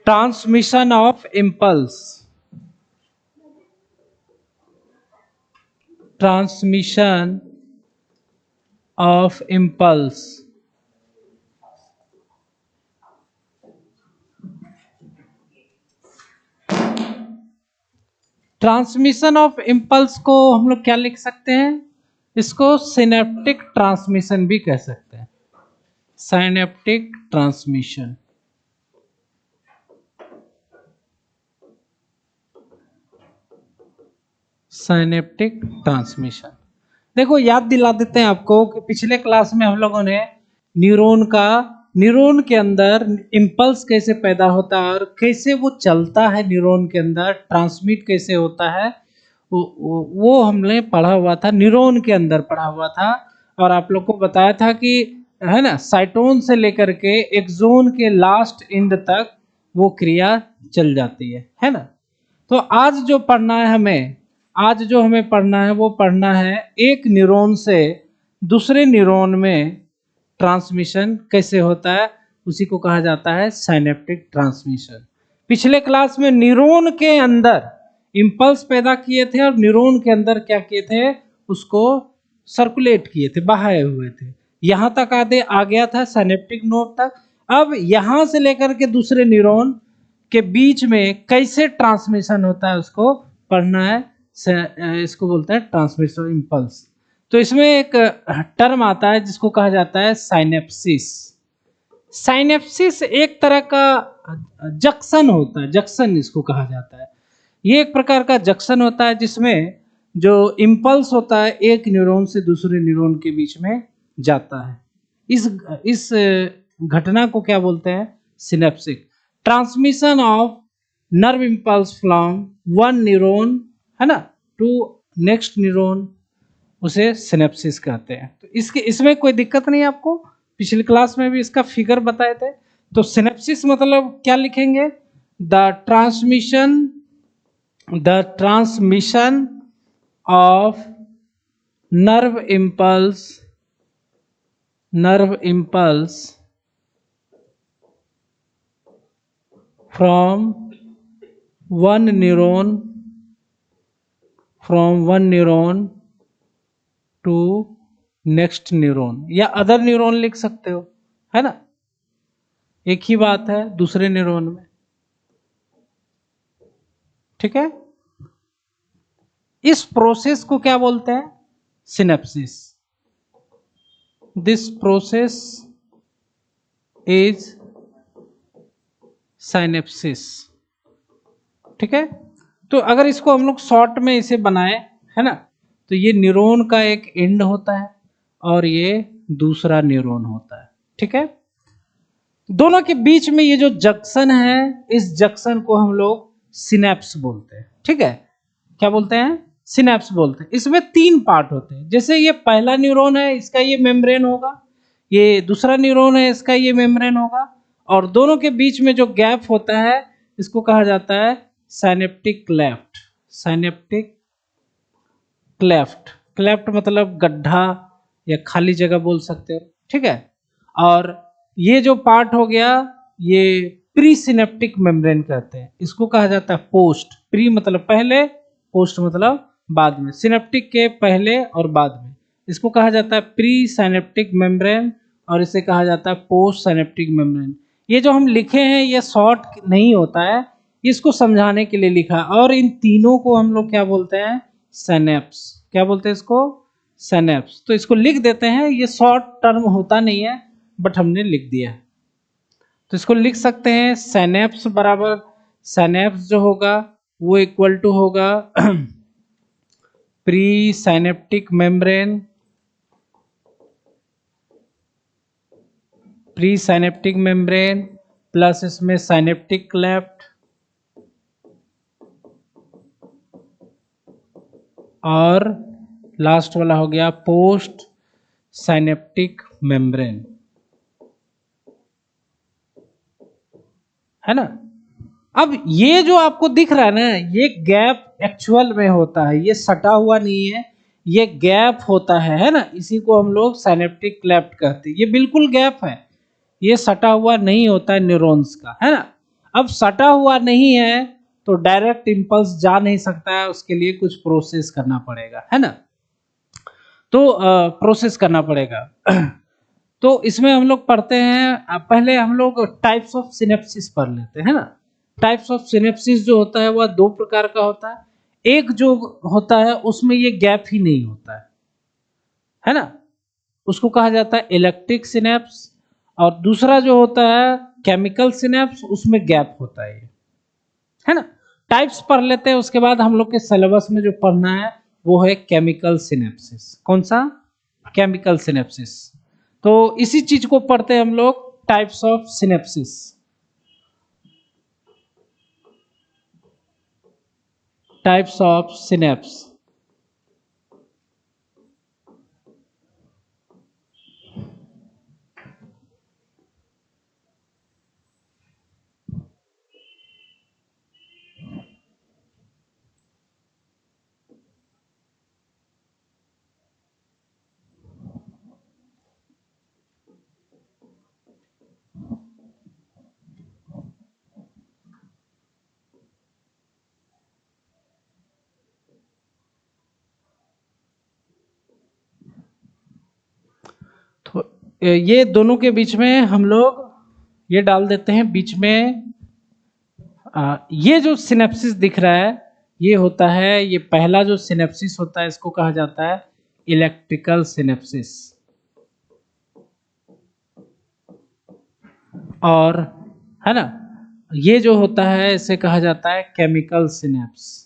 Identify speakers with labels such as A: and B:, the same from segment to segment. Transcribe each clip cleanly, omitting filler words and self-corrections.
A: Transmission of impulse, transmission of impulse. Transmission of impulse को हम लोग क्या लिख सकते हैं, इसको सिनेप्टिक ट्रांसमिशन भी कह सकते हैं, सिनेप्टिक ट्रांसमिशन। सिनेप्टिक ट्रांसमिशन, देखो याद दिला देते हैं आपको कि पिछले क्लास में हम लोगों ने न्यूरॉन के अंदर इम्पल्स कैसे पैदा होता है और कैसे वो चलता है, न्यूरॉन के अंदर ट्रांसमिट कैसे होता है, वो हमने पढ़ा हुआ था, न्यूरॉन के अंदर पढ़ा हुआ था। और आप लोग को बताया था कि है ना, साइटोन से लेकर के एक्सोन के लास्ट एंड तक वो क्रिया चल जाती है ना। तो आज जो पढ़ना है हमें, आज जो हमें पढ़ना है वो पढ़ना है एक न्यूरॉन से दूसरे न्यूरॉन में ट्रांसमिशन कैसे होता है, उसी को कहा जाता है साइनेप्टिक ट्रांसमिशन। पिछले क्लास में न्यूरॉन के अंदर इम्पल्स पैदा किए थे और न्यूरॉन के अंदर क्या किए थे, उसको सर्कुलेट किए थे, बहाए हुए थे, यहां तक आ गया था साइनेप्टिक नोड तक। अब यहां से लेकर के दूसरे न्यूरॉन के बीच में कैसे ट्रांसमिशन होता है उसको पढ़ना है, इसको बोलते हैं ट्रांसमिशन इम्पल्स। तो इसमें एक टर्म आता है जिसको कहा जाता है साइनेप्सिस। साइनेप्सिस एक तरह का जंक्शन होता है, जंक्शन इसको कहा जाता है। ये एक प्रकार का जंक्शन होता है जिसमें जो इम्पल्स होता है एक न्यूरॉन से दूसरे न्यूरॉन के बीच में जाता है। इस घटना को क्या बोलते हैं, synaptic transmission of nerve impulse from one neuron है ना टू नेक्स्ट न्यूरॉन, उसे सिनेप्सिस कहते हैं। तो इसमें कोई दिक्कत नहीं है आपको, पिछली क्लास में भी इसका फिगर बताए थे। तो सिनेप्सिस मतलब क्या लिखेंगे, the transmission of nerve impulse from one neuron to next neuron, या अदर न्यूरॉन लिख सकते हो, है ना, एक ही बात है, दूसरे न्यूरॉन में, ठीक है। इस प्रोसेस को क्या बोलते हैं, synapsis. This process is synapsis, ठीक है। तो अगर इसको हम लोग शॉर्ट में इसे बनाए, है ना, तो ये न्यूरॉन का एक एंड होता है और ये दूसरा न्यूरॉन होता है, ठीक है। दोनों के बीच में ये जो जंक्शन है, इस जंक्शन को हम लोग सिनेप्स बोलते हैं, ठीक है। क्या बोलते हैं, सिनेप्स बोलते हैं। इसमें 3 पार्ट होते हैं, जैसे ये पहला न्यूरॉन है, इसका ये मेम्ब्रेन होगा, ये दूसरा न्यूरॉन है, इसका ये मेम्ब्रेन होगा, और दोनों के बीच में जो गैप होता है इसको कहा जाता है साइनेप्टिक क्लेफ्ट। साइनेप्टिक क्लेफ्ट मतलब गड्ढा या खाली जगह बोल सकते हो, ठीक है। और ये जो पार्ट हो गया, ये प्री सिनेप्टिक मेम्ब्रेन कहते हैं, इसको कहा जाता है पोस्ट। प्री मतलब पहले, पोस्ट मतलब बाद में, सिनेप्टिक के पहले और बाद में, इसको कहा जाता है प्री साइनेप्टिक मेम्ब्रेन और इसे कहा जाता है पोस्ट साइनेप्टिक मेम्ब्रेन। ये जो हम लिखे हैं ये शॉर्ट नहीं होता है, इसको समझाने के लिए लिखा है। और इन तीनों को हम लोग क्या बोलते हैं, सिनेप्स। क्या बोलते हैं इसको, सिनेप्स। तो इसको लिख देते हैं, ये शॉर्ट टर्म होता नहीं है बट हमने लिख दिया है। तो इसको लिख सकते हैं सिनेप्स बराबर, सिनेप्स जो होगा वो इक्वल टू होगा pre synaptic membrane, pre synaptic membrane plus इसमें साइनेप्टिक क्लेफ्ट और लास्ट वाला हो गया पोस्ट साइनेप्टिक मेम्ब्रेन, है ना। अब ये जो आपको दिख रहा है ना, ये गैप एक्चुअल में होता है, ये सटा हुआ नहीं है, ये गैप होता है ना, इसी को हम लोग साइनेप्टिक क्लेफ्ट कहते हैं। ये बिल्कुल गैप है, ये सटा हुआ नहीं होता है न्यूरॉन्स का, है ना। अब सटा हुआ नहीं है तो डायरेक्ट इम्पल्स जा नहीं सकता है, उसके लिए कुछ प्रोसेस करना पड़ेगा, है ना। तो प्रोसेस करना पड़ेगा। तो इसमें हम लोग पढ़ते हैं, पहले हम लोग टाइप्स ऑफ सिनेप्सिस पढ़ लेते हैं ना। टाइप्स ऑफ सिनेप्सिस जो होता है वह दो प्रकार का होता है। एक जो होता है उसमें ये गैप ही नहीं होता है ना, उसको कहा जाता है इलेक्ट्रिक सिनेप्स। और दूसरा जो होता है केमिकल सिनेप्स, उसमें गैप होता है ना। टाइप्स पढ़ लेते हैं, उसके बाद हम लोग के सिलेबस में जो पढ़ना है वो है केमिकल सिनेप्सिस। कौन सा? Chemical synapses. तो इसी चीज को पढ़ते हैं हम लोग, types of synapses. Types of synapse. तो ये दोनों के बीच में हम लोग ये डाल देते हैं बीच में। ये जो सिनेप्सिस दिख रहा है ये होता है, ये पहला जो सिनेप्सिस होता है इसको कहा जाता है इलेक्ट्रिकल सिनेप्सिस। और है ना, ये जो होता है इसे कहा जाता है केमिकल सिनेप्स,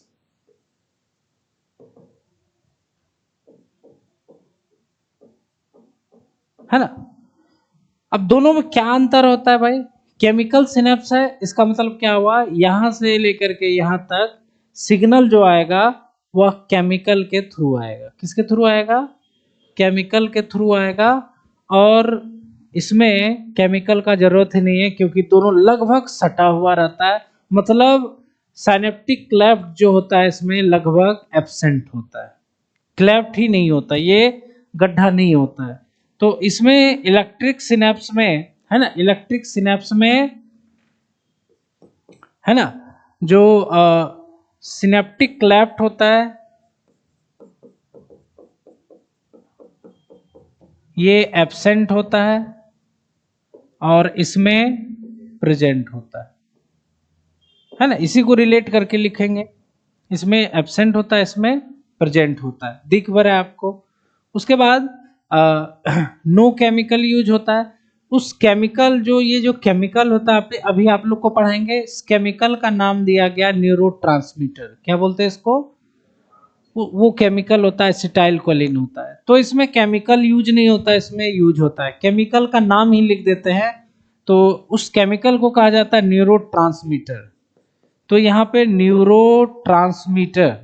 A: है ना। अब दोनों में क्या अंतर होता है भाई? केमिकल सिनेप्स है, इसका मतलब क्या हुआ, यहां से लेकर के यहां तक सिग्नल जो आएगा वह केमिकल के थ्रू आएगा। किसके थ्रू आएगा? केमिकल के थ्रू आएगा। और इसमें केमिकल का जरूरत ही नहीं है क्योंकि दोनों लगभग सटा हुआ रहता है। मतलब साइनेप्टिक क्लेफ्ट जो होता है इसमें लगभग एब्सेंट होता है, क्लेफ्ट ही नहीं होता, ये गड्ढा नहीं होता है। तो इसमें इलेक्ट्रिक सिनेप्स में, है ना, इलेक्ट्रिक सिनेप्स में, है ना, जो सिनेप्टिक क्लेफ्ट होता है ये एब्सेंट होता और इसमें प्रेजेंट होता है ना। इसी को रिलेट करके लिखेंगे, इसमें एब्सेंट होता है, इसमें प्रेजेंट होता है, दिख रहा है आपको। उसके बाद नो केमिकल यूज होता है। उस केमिकल जो, ये जो केमिकल होता है अभी आप लोग को पढ़ाएंगे, इस केमिकल का नाम दिया गया न्यूरोट्रांसमीटर। क्या बोलते हैं इसको? वो केमिकल होता है एसिटाइल कोलिन होता है। तो इसमें केमिकल यूज नहीं होता, इसमें यूज होता है, केमिकल का नाम ही लिख देते हैं। तो उस केमिकल को कहा जाता है न्यूरोट्रांसमीटर। तो यहाँ पे न्यूरोट्रांसमीटर,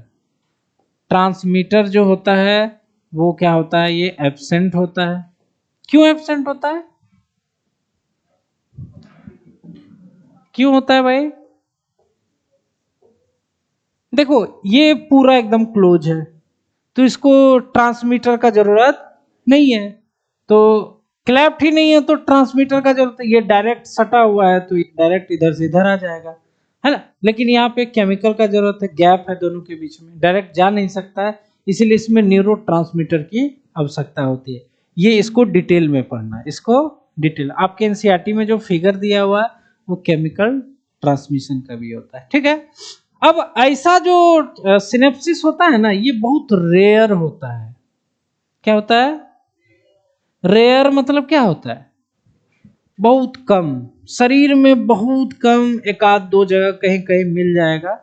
A: ट्रांसमीटर जो होता है वो क्या होता है, ये एब्सेंट होता है। क्यों एब्सेंट होता है? क्यों होता है भाई? देखो ये पूरा एकदम क्लोज है तो इसको ट्रांसमीटर का जरूरत नहीं है। तो क्लैप्ट ही नहीं है तो ट्रांसमीटर का जरूरत है, ये डायरेक्ट सटा हुआ है तो ये डायरेक्ट इधर से इधर आ जाएगा, है ना। लेकिन यहाँ पे केमिकल का जरूरत है, गैप है दोनों के बीच में, डायरेक्ट जा नहीं सकता है, इसीलिए इसमें न्यूरो ट्रांसमीटर की आवश्यकता होती है। ये इसको डिटेल में पढ़ना है, इसको डिटेल आपके एनसीईआरटी में जो फिगर दिया हुआ है वो केमिकल ट्रांसमिशन का भी होता है, ठीक है। अब ऐसा जो सिनेप्सिस होता है ना ये बहुत रेयर होता है। क्या होता है? रेयर मतलब क्या होता है? बहुत कम, शरीर में बहुत कम, एक आध दो जगह कहीं कहीं मिल जाएगा,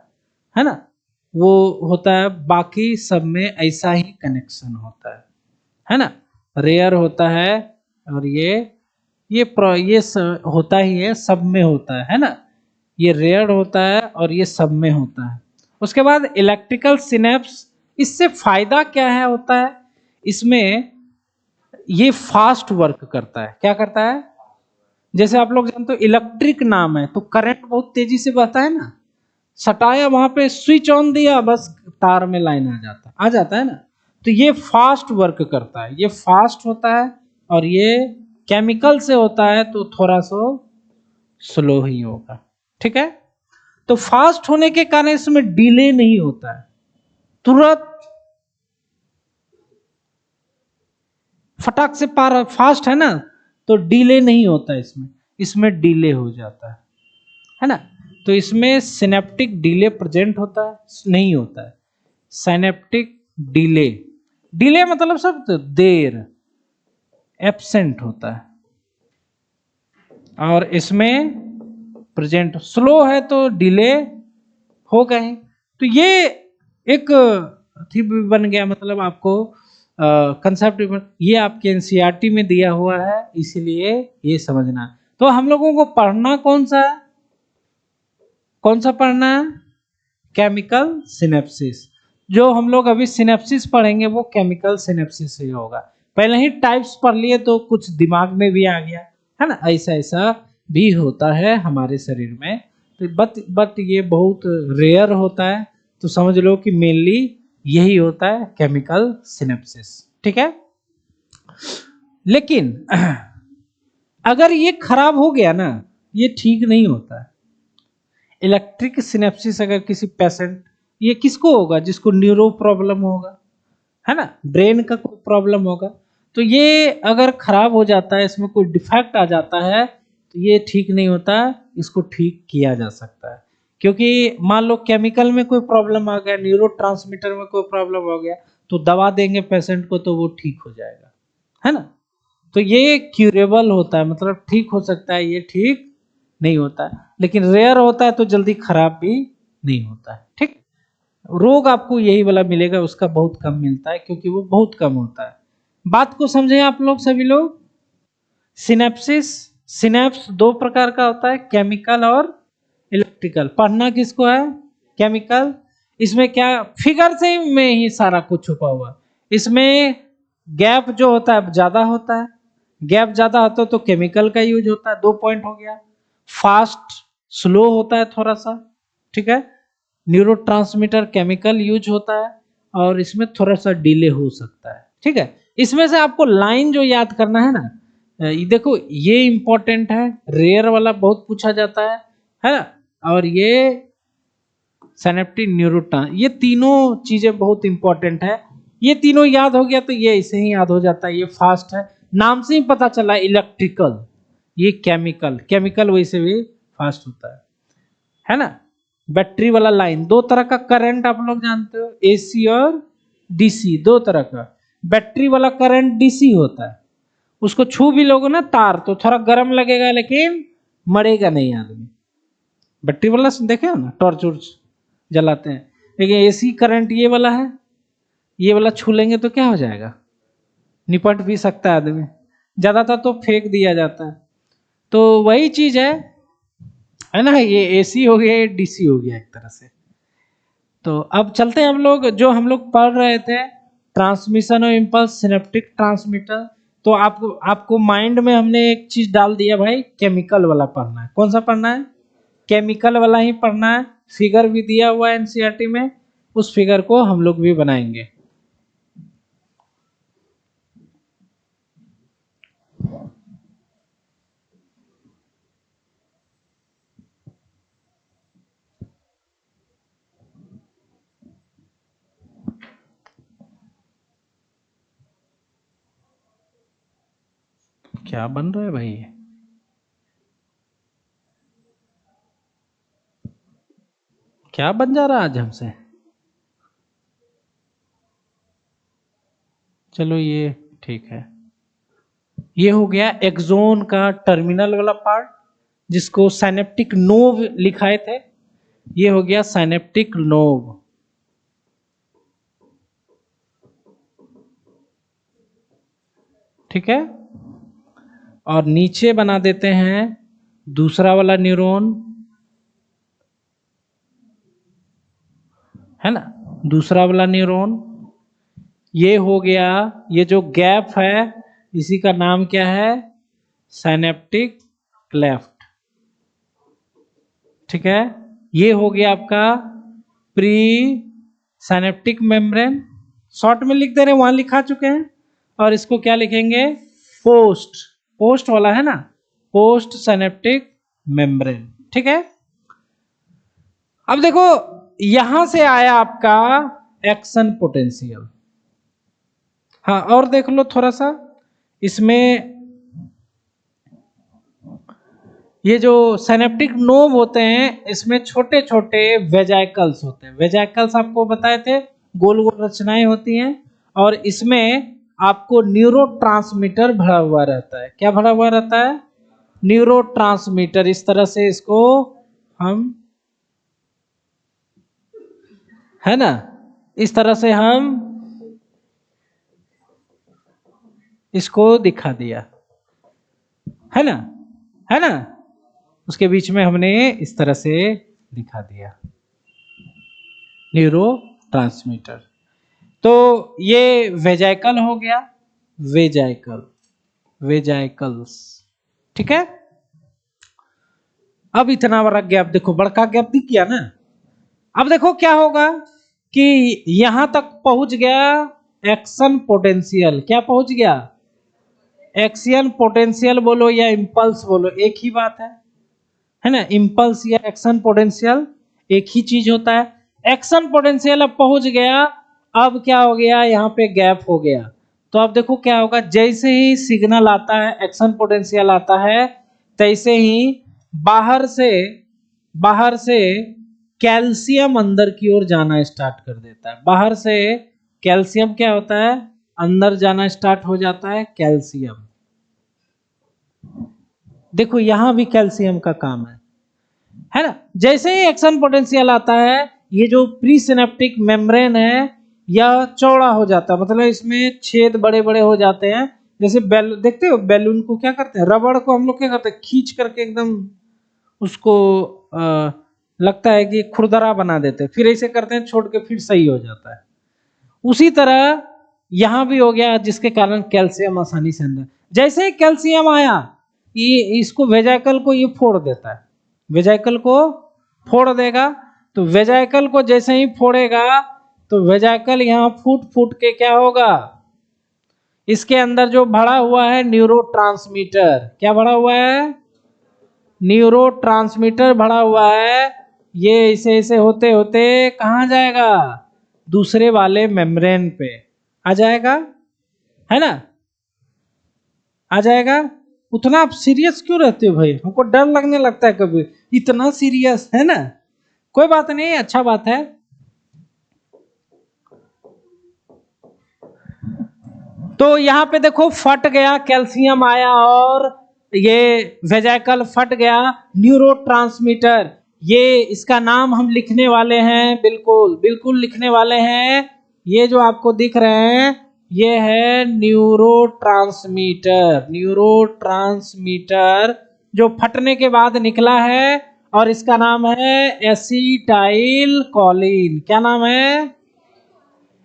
A: है ना, वो होता है। बाकी सब में ऐसा ही कनेक्शन होता है ना, रेयर होता है। और होता ही है, सब में होता है ना, ये रेयर होता है और ये सब में होता है। उसके बाद इलेक्ट्रिकल सिनेप्स, इससे फायदा क्या है होता है, इसमें ये फास्ट वर्क करता है। क्या करता है? जैसे आप लोग जानते हो इलेक्ट्रिक नाम है तो करंट बहुत तेजी से बहता है ना, सटाया वहां पे स्विच ऑन दिया बस तार में लाइन आ जाता है ना। तो ये फास्ट वर्क करता है, ये फास्ट होता है। और ये केमिकल से होता है तो थोड़ा सा स्लो ही होगा, ठीक है। तो फास्ट होने के कारण इसमें डिले नहीं होता है, तुरंत फटाक से पार, फास्ट है ना, तो डिले नहीं होता इसमें, इसमें डिले हो जाता है ना। तो इसमें सिनेप्टिक डिले प्रेजेंट होता है, नहीं होता है सिनेप्टिक डिले। डिले मतलब सब देर, एब्सेंट होता है। और इसमें प्रेजेंट, स्लो है तो डिले हो गए। तो ये एक थी बन गया, मतलब आपको कंसेप्ट ये आपके एनसीईआरटी में दिया हुआ है, इसलिए ये समझना। तो हम लोगों को पढ़ना कौन सा है, कौन सा पढ़ना है, केमिकल सिनेप्सिस। जो हम लोग अभी सिनेप्सिस पढ़ेंगे वो केमिकल सिनेप्सिस ही होगा। पहले ही टाइप्स पढ़ लिए तो कुछ दिमाग में भी आ गया है ना, ऐसा ऐसा भी होता है हमारे शरीर में। तो बट ये बहुत रेयर होता है, तो समझ लो कि मेनली यही होता है केमिकल सिनेप्सिस, ठीक है। लेकिन अगर ये खराब हो गया ना, ये ठीक नहीं होता है। इलेक्ट्रिक सिनेप्सिस अगर किसी पेशेंट, ये किसको होगा, जिसको न्यूरो प्रॉब्लम होगा, है ना, ब्रेन का कोई प्रॉब्लम होगा, तो ये अगर खराब हो जाता है, इसमें कोई डिफेक्ट आ जाता है, तो ये ठीक नहीं होता, इसको ठीक किया जा सकता है। क्योंकि मान लो केमिकल में कोई प्रॉब्लम आ गया, न्यूरो ट्रांसमीटर में कोई प्रॉब्लम हो गया, तो दवा देंगे पेशेंट को तो वो ठीक हो जाएगा, है ना। तो ये क्यूरेबल होता है, मतलब ठीक हो सकता है, ये ठीक नहीं होता है। लेकिन रेयर होता है तो जल्दी खराब भी नहीं होता है, ठीक। रोग आपको यही वाला मिलेगा, उसका बहुत कम मिलता है, क्योंकि वो बहुत कम होता है। बात को समझे आप लोग, सभी लोग। सिनेप्सिस, सिनेप्स दो प्रकार का होता है, केमिकल और इलेक्ट्रिकल। पढ़ना किसको है, केमिकल। इसमें क्या फिगर से में ही सारा कुछ छुपा हुआ। इसमें गैप जो होता है ज्यादा होता है, गैप ज्यादा होता है तो केमिकल का यूज होता है, 2 पॉइंट हो गया। फास्ट स्लो होता है थोड़ा सा, ठीक है। न्यूरोट्रांसमीटर केमिकल यूज होता है, और इसमें थोड़ा सा डिले हो सकता है, ठीक है। इसमें से आपको लाइन जो याद करना है ना, ये देखो ये इंपॉर्टेंट है, रेयर वाला बहुत पूछा जाता है ना। और ये सिनेप्टिक न्यूरोट्रांस, ये तीनों चीजें बहुत इंपॉर्टेंट है। ये तीनों याद हो गया तो ये ऐसे ही याद हो जाता है। ये फास्ट है, नाम से ही पता चला, इलेक्ट्रिकल, ये केमिकल, केमिकल वैसे भी फास्ट होता है ना। बैटरी वाला लाइन, दो तरह का करंट आप लोग जानते हो, एसी और डीसी, दो तरह का। बैटरी वाला करंट डीसी होता है, उसको छू भी लोगे ना तार तो थोड़ा गर्म लगेगा, लेकिन मरेगा नहीं आदमी। बैटरी वाला देखे हो ना, टॉर्च उर्च जलाते हैं। लेकिन एसी करंट ये वाला है, ये वाला छू लेंगे तो क्या हो जाएगा, निपट भी सकता है आदमी, ज्यादातर तो फेंक दिया जाता है। तो वही चीज है ना, ये एसी हो गया, ये डीसी हो गया एक तरह से। तो अब चलते हैं हम लोग, जो हम लोग पढ़ रहे थे ट्रांसमिशन और इम्पल्स, सिनेप्टिक ट्रांसमीटर। तो आपको माइंड में हमने एक चीज डाल दिया भाई, केमिकल वाला पढ़ना है। कौन सा पढ़ना है, केमिकल वाला ही पढ़ना है। फिगर भी दिया हुआ है एनसीईआरटी में, उस फिगर को हम लोग भी बनाएंगे। क्या बन रहा है भाई, क्या बन जा रहा है आज हमसे। चलो ये ठीक है। ये हो गया एक्सोन का टर्मिनल वाला पार्ट, जिसको साइनेप्टिक नोव लिखाए थे। ये हो गया साइनेप्टिक नोव, ठीक है। और नीचे बना देते हैं दूसरा वाला न्यूरॉन, है ना, दूसरा वाला न्यूरॉन। ये हो गया, ये जो गैप है इसी का नाम क्या है, साइनेप्टिक क्लेफ्ट, ठीक है। ये हो गया आपका प्री साइनेप्टिक मेम्ब्रेन, शॉर्ट में लिख दे रहे हैं, वहां लिखा चुके हैं। और इसको क्या लिखेंगे, पोस्ट, पोस्ट वाला है ना, पोस्ट साइनेप्टिक मेम्ब्रेन, ठीक है। अब देखो यहां से आया आपका एक्शन पोटेंशियल। हाँ और देख लो थोड़ा सा, इसमें ये जो सिनेप्टिक नोब होते हैं इसमें छोटे छोटे वेजाइकल्स होते हैं। वेजाइकल्स आपको बताए थे गोल गोल रचनाएं होती हैं, और इसमें आपको न्यूरोट्रांसमीटर भरा हुआ रहता है। क्या भरा हुआ रहता है? न्यूरोट्रांसमीटर। इस तरह से इसको हम, है ना, इस तरह से हम इसको दिखा दिया, है ना, है ना, उसके बीच में हमने इस तरह से दिखा दिया न्यूरो ट्रांसमीटर। तो ये वेजाइकल हो गया, वेजाइकल, वेजाइकल्स, ठीक है। अब इतना बड़ा गैप देखो, बड़का गैप दिख गया ना। अब देखो क्या होगा कि यहां तक पहुंच गया एक्शन पोटेंशियल। क्या पहुंच गया? एक्शन पोटेंशियल बोलो या इंपल्स बोलो एक ही बात है ना। इंपल्स या एक्शन पोटेंशियल एक ही चीज होता है। एक्शन पोटेंशियल अब पहुंच गया, अब क्या हो गया, यहाँ पे गैप हो गया। तो अब देखो क्या होगा, जैसे ही सिग्नल आता है, एक्शन पोटेंशियल आता है, तैसे ही बाहर से कैल्शियम अंदर की ओर जाना स्टार्ट कर देता है। बाहर से कैल्शियम क्या होता है, अंदर जाना स्टार्ट हो जाता है कैल्शियम। देखो यहां भी कैल्शियम का काम है ना। जैसे ही एक्शन पोटेंशियल आता है, ये जो प्री सिनेप्टिक मेम्ब्रेन है यह चौड़ा हो जाता है, मतलब इसमें छेद बड़े बड़े हो जाते हैं। जैसे देखते हो बैलून को क्या करते हैं, रबड़ को हम लोग क्या करते हैं, खींच करके एकदम उसको लगता है कि खुरदरा बना देते हैं, फिर ऐसे करते हैं छोड़ के फिर सही हो जाता है। उसी तरह यहां भी हो गया, जिसके कारण कैल्शियम आसानी से अंदर, जैसे ही कैल्शियम आया ये इसको वेजाइकल को ये फोड़ देता है, वेजाइकल को फोड़ देगा। तो वेजाइकल को जैसे ही फोड़ेगा तो वेजाइकल यहां फूट फूट के क्या होगा, इसके अंदर जो भरा हुआ है न्यूरोट्रांसमीटर, क्या भरा हुआ है, न्यूरोट्रांसमीटर भरा हुआ है, ये ऐसे ऐसे होते होते कहां जाएगा, दूसरे वाले मेम्ब्रेन पे आ जाएगा, है ना, आ जाएगा। उतना आप सीरियस क्यों रहते हो भाई, हमको डर लगने लगता है कभी, इतना सीरियस, है ना। कोई बात नहीं, अच्छा बात है। तो यहां पे देखो फट गया, कैल्शियम आया और ये वेजाइकल फट गया। न्यूरोट्रांसमीटर, ये इसका नाम हम लिखने वाले हैं, बिल्कुल बिल्कुल लिखने वाले हैं। ये जो आपको दिख रहे हैं ये है न्यूरोट्रांसमीटर, न्यूरोट्रांसमीटर जो फटने के बाद निकला है, और इसका नाम है एसिटाइल कोलिन। क्या नाम है?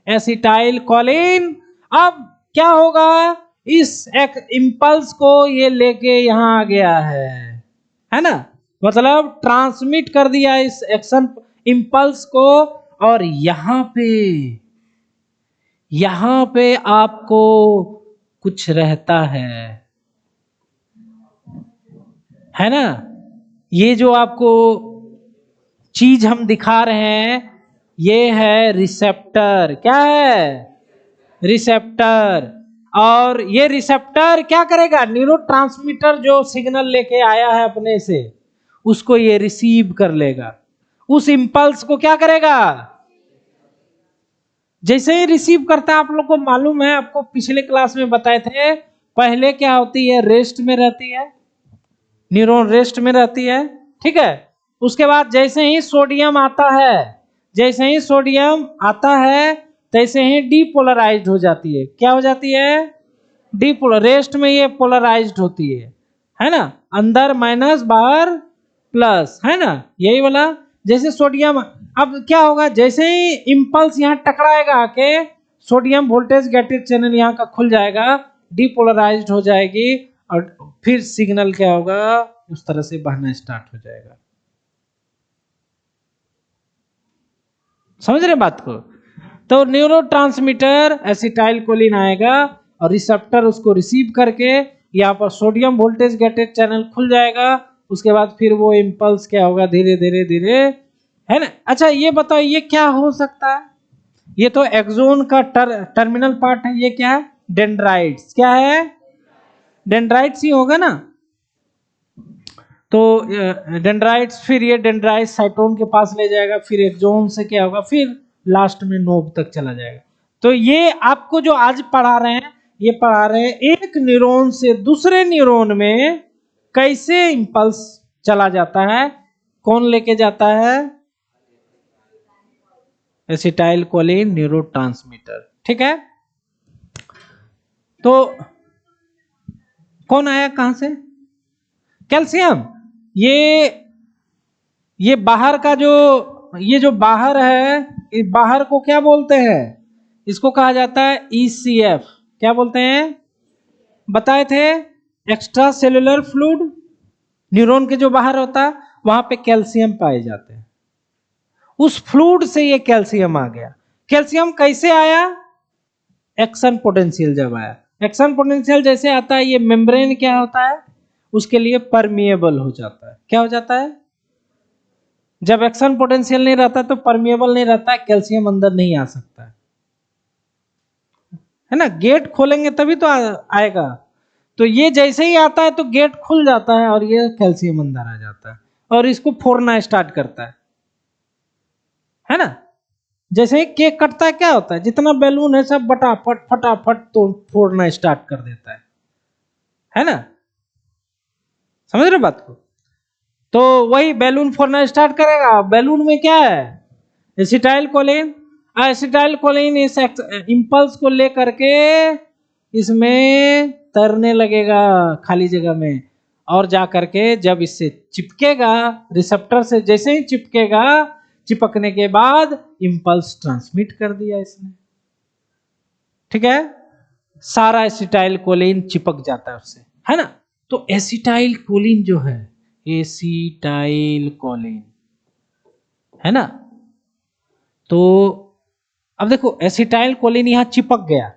A: Acetyl choline. अब क्या होगा, इस एक इंपल्स को ये लेके यहां आ गया है ना, मतलब ट्रांसमिट कर दिया इस एक्शन इंपल्स को, और यहां पे आपको कुछ रहता है ना। ये जो आपको चीज हम दिखा रहे हैं ये है रिसेप्टर। क्या है? रिसेप्टर। और ये रिसेप्टर क्या करेगा, न्यूरोट्रांसमीटर जो सिग्नल लेके आया है अपने से, उसको ये रिसीव कर लेगा। उस इंपल्स को क्या करेगा, जैसे ही रिसीव करता है, आप लोग को मालूम है, आपको पिछले क्लास में बताए थे, पहले क्या होती है, रेस्ट में रहती है, न्यूरॉन रेस्ट में रहती है, ठीक है। उसके बाद जैसे ही सोडियम आता है, जैसे ही सोडियम आता है तैसे ही डीपोलराइज्ड हो जाती है। क्या हो जाती है? डीपोलर। रेस्ट में ये पोलराइज्ड होती है ना, अंदर माइनस बाहर प्लस, है ना, यही वाला। जैसे सोडियम, अब क्या होगा, जैसे ही इंपल्स यहाँ टकराएगा आके, सोडियम वोल्टेज गेटेड चैनल यहाँ का खुल जाएगा, डीपोलराइज्ड हो जाएगी, और फिर सिग्नल क्या होगा, उस तरह से बहना स्टार्ट हो जाएगा। समझ रहे बात को? तो न्यूरोट्रांसमीटर एसिटाइल कोलिन आएगा और रिसेप्टर उसको रिसीव करके यहाँ पर सोडियम वोल्टेज गेटेड चैनल खुल जाएगा। उसके बाद फिर वो इंपल्स क्या होगा, धीरे धीरे धीरे है ना। अच्छा ये बताओ ये क्या हो सकता है, ये तो एक्सोन का टर्मिनल पार्ट है, ये क्या है, डेंड्राइट्स, क्या है, डेंड्राइट्स ही होगा ना। तो डेंड्राइट्स, फिर ये डेंड्राइट साइटोन के पास ले जाएगा, फिर एक्सोन से क्या होगा, फिर लास्ट में नोब तक चला जाएगा। तो ये आपको जो आज पढ़ा रहे हैं, ये पढ़ा रहे हैं एक न्यूरॉन से दूसरे न्यूरॉन में कैसे इंपल्स चला जाता है, कौन लेके जाता है, एसिटाइल कोलिन न्यूरोट्रांसमीटर, ठीक है। तो कौन आया कहां से, कैल्शियम। ये बाहर का जो, ये जो बाहर है, इस बाहर को क्या बोलते हैं, इसको कहा जाता है ECF, क्या बोलते हैं, बताए थे, एक्स्ट्रा सेलुलर फ्लूइड। न्यूरॉन के जो बाहर होता है वहां पे कैल्शियम पाए जाते हैं, उस फ्लूइड से ये कैल्शियम आ गया। कैल्शियम कैसे आया, एक्शन पोटेंशियल जब आया। एक्शन पोटेंशियल जैसे आता है, ये मेम्ब्रेन क्या होता है, उसके लिए परमिएबल हो जाता है, क्या हो जाता है, जब एक्शन पोटेंशियल नहीं रहता तो परमिएबल नहीं रहता है, कैल्शियम अंदर नहीं आ सकता है ना। गेट खोलेंगे तभी तो आएगा। तो ये जैसे ही आता है तो गेट खुल जाता है और ये कैल्शियम अंदर आ जाता है और इसको फोड़ना स्टार्ट करता है ना। जैसे ही केक कटता है क्या होता है, जितना बैलून है सब फटाफट फटाफट तो फोड़ना स्टार्ट कर देता है ना, समझ रहे बात को। तो वही बैलून फोड़ना स्टार्ट करेगा, बैलून में क्या है, एसिटाइल कोलिन। एसिटाइल कोलिन इस इंपल्स को लेकर के इसमें तैरने लगेगा खाली जगह में, और जा करके जब इससे चिपकेगा, रिसेप्टर से जैसे ही चिपकेगा, चिपकने के बाद इंपल्स ट्रांसमिट कर दिया इसने, ठीक है। सारा एसिटाइल कोलिन चिपक जाता है उससे, है ना। तो एसिटाइल कोलिन जो है, एसिटाइल कोलिन, है ना। तो अब देखो एसिटाइल कोलिन यहां चिपक गया,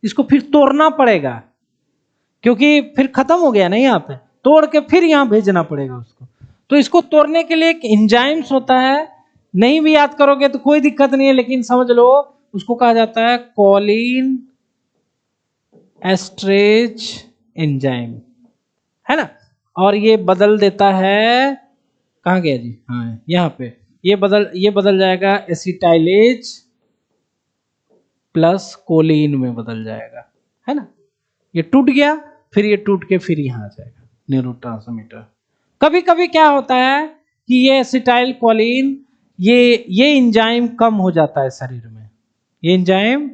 A: इसको फिर तोड़ना पड़ेगा, क्योंकि फिर खत्म हो गया ना, यहाँ पे तोड़ के फिर यहां भेजना पड़ेगा उसको। तो इसको तोड़ने के लिए एक एंजाइम्स होता है, नहीं भी याद करोगे तो कोई दिक्कत नहीं है, लेकिन समझ लो उसको कहा जाता है कोलिन एस्ट्रेज एंजाइम, है ना। और ये बदल देता है, कहाँ गया जी, हाँ यहाँ पे, ये बदल जाएगा एसिटाइलेज प्लस कोलिन में बदल जाएगा, है ना। ये टूट गया, फिर ये टूट के फिर यहाँ आ जाएगा न्यूरोट्रांसमीटर। कभी कभी क्या होता है कि ये एसिटाइल कोलिन, ये एंजाइम कम हो जाता है शरीर में, ये एंजाइम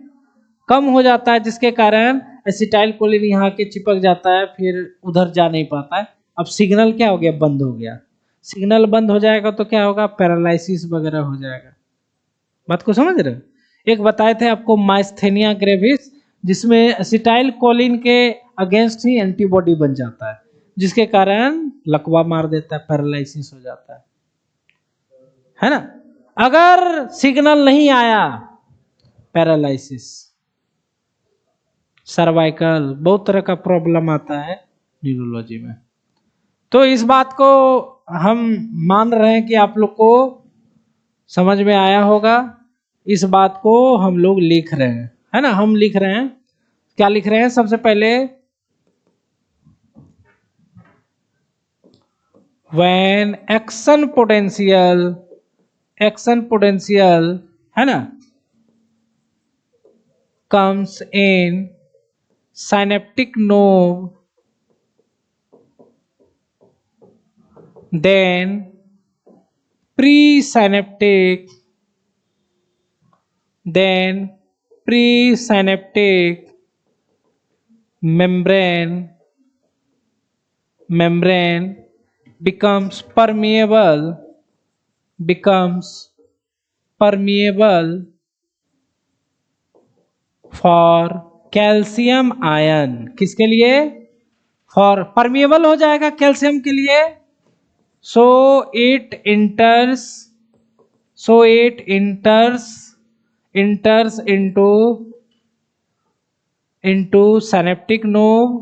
A: कम हो जाता है, जिसके कारण एसिटाइल कोलिन यहाँ के चिपक जाता है, फिर उधर जा नहीं पाता है। अब सिग्नल क्या हो गया, बंद हो गया। सिग्नल बंद हो जाएगा तो क्या होगा, पैरालिसिस वगैरह हो जाएगा। बात को समझ रहे हो। एक बताए थे आपको माइस्थेनिया ग्रेविस, जिसमें एसिटाइल कोलिन के अगेंस्ट ही एंटीबॉडी बन जाता है, जिसके कारण लकवा मार देता है, पैरालिसिस हो जाता है ना। अगर सिग्नल नहीं आया, पैरालिसिस, सर्वाइकल, बहुत तरह का प्रॉब्लम आता है न्यूरोलॉजी में। तो इस बात को हम मान रहे हैं कि आप लोग को समझ में आया होगा। इस बात को हम लोग लिख रहे हैं, है ना, हम लिख रहे हैं, क्या लिख रहे हैं, सबसे पहले when एक्शन पोटेंशियल, है ना, comes in synaptic node, then presynaptic, then presynaptic membrane becomes permeable for calcium ion, किसके लिए, फॉर परमिएबल हो जाएगा कैल्शियम के लिए। So it enters into synaptic knob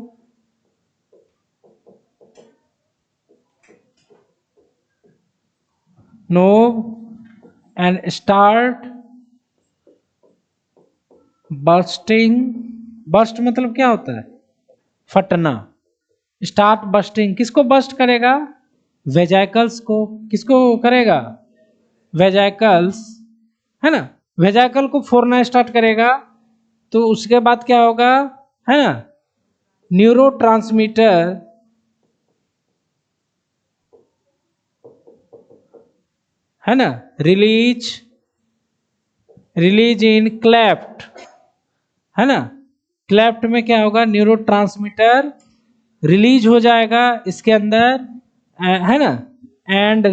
A: and start bursting. Burst मतलब क्या होता है? फटना। स्टार्ट बर्स्टिंग किसको बर्स्ट करेगा? वेजाइकल्स को। किसको करेगा? वेजाइकल्स, है ना। वेजाइकल को फोड़ना स्टार्ट करेगा, तो उसके बाद क्या होगा, है ना, न्यूरोट्रांसमीटर, है ना, रिलीज रिलीज इन क्लेफ्ट, है ना। क्लेफ्ट में क्या होगा, न्यूरोट्रांसमीटर रिलीज हो जाएगा इसके अंदर, है ना। And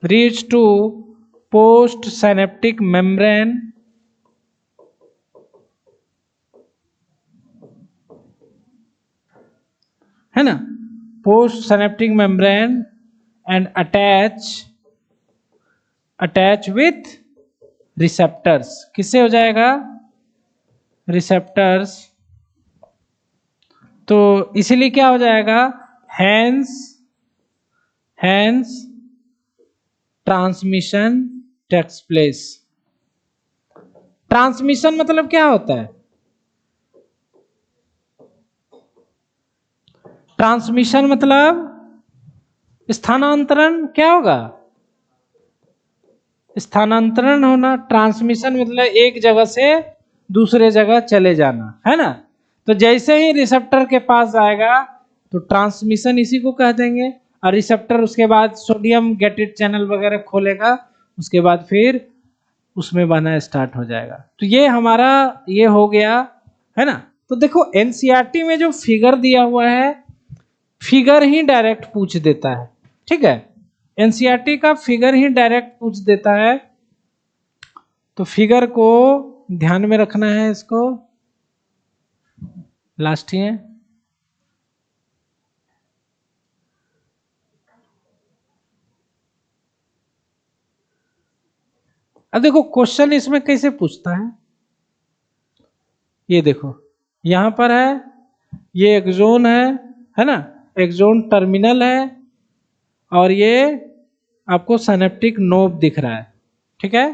A: reach to post synaptic membrane, है ना, post synaptic membrane and attach with receptors. किससे हो जाएगा? रिसेप्टर्स। तो इसीलिए क्या हो जाएगा, hence hence transmission takes place. Transmission मतलब क्या होता है? ट्रांसमिशन मतलब स्थानांतरण। क्या होगा? स्थानांतरण होना। ट्रांसमिशन मतलब एक जगह से दूसरे जगह चले जाना, है ना। तो जैसे ही रिसेप्टर के पास जाएगा तो ट्रांसमिशन इसी को कह देंगे, और रिसेप्टर उसके बाद सोडियम गेटेड चैनल वगैरह खोलेगा, उसके बाद फिर उसमें बहना स्टार्ट हो जाएगा। तो ये हमारा ये हो गया, है ना। तो देखो एनसीईआरटी में जो फिगर दिया हुआ है, फिगर ही डायरेक्ट पूछ देता है, ठीक है। एनसीईआरटी का फिगर ही डायरेक्ट पूछ देता है, तो फिगर को ध्यान में रखना है इसको। लास्ट ही है। अब देखो क्वेश्चन इसमें कैसे पूछता है, ये देखो यहां पर है, ये एक जोन है ना, एक जोन टर्मिनल है, और ये आपको सिनेप्टिक नोब दिख रहा है, ठीक है।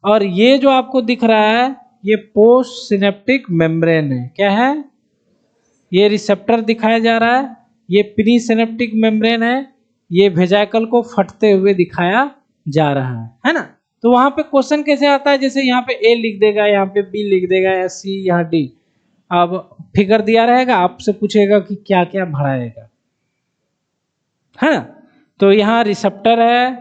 A: और ये जो आपको दिख रहा है, ये पोस्ट सिनेप्टिक मेम्ब्रेन है। क्या है? ये रिसेप्टर दिखाया जा रहा है, ये प्री सिनेप्टिक मेम्ब्रेन है, ये वेजाइकल को फटते हुए दिखाया जा रहा है ना। तो वहां पे क्वेश्चन कैसे आता है, जैसे यहाँ पे ए लिख देगा, यहाँ पे बी लिख देगा, या सी, यहाँ डी। अब फिगर दिया रहेगा, आपसे पूछेगा कि क्या क्या भराएगा, है ना। तो यहाँ रिसेप्टर है,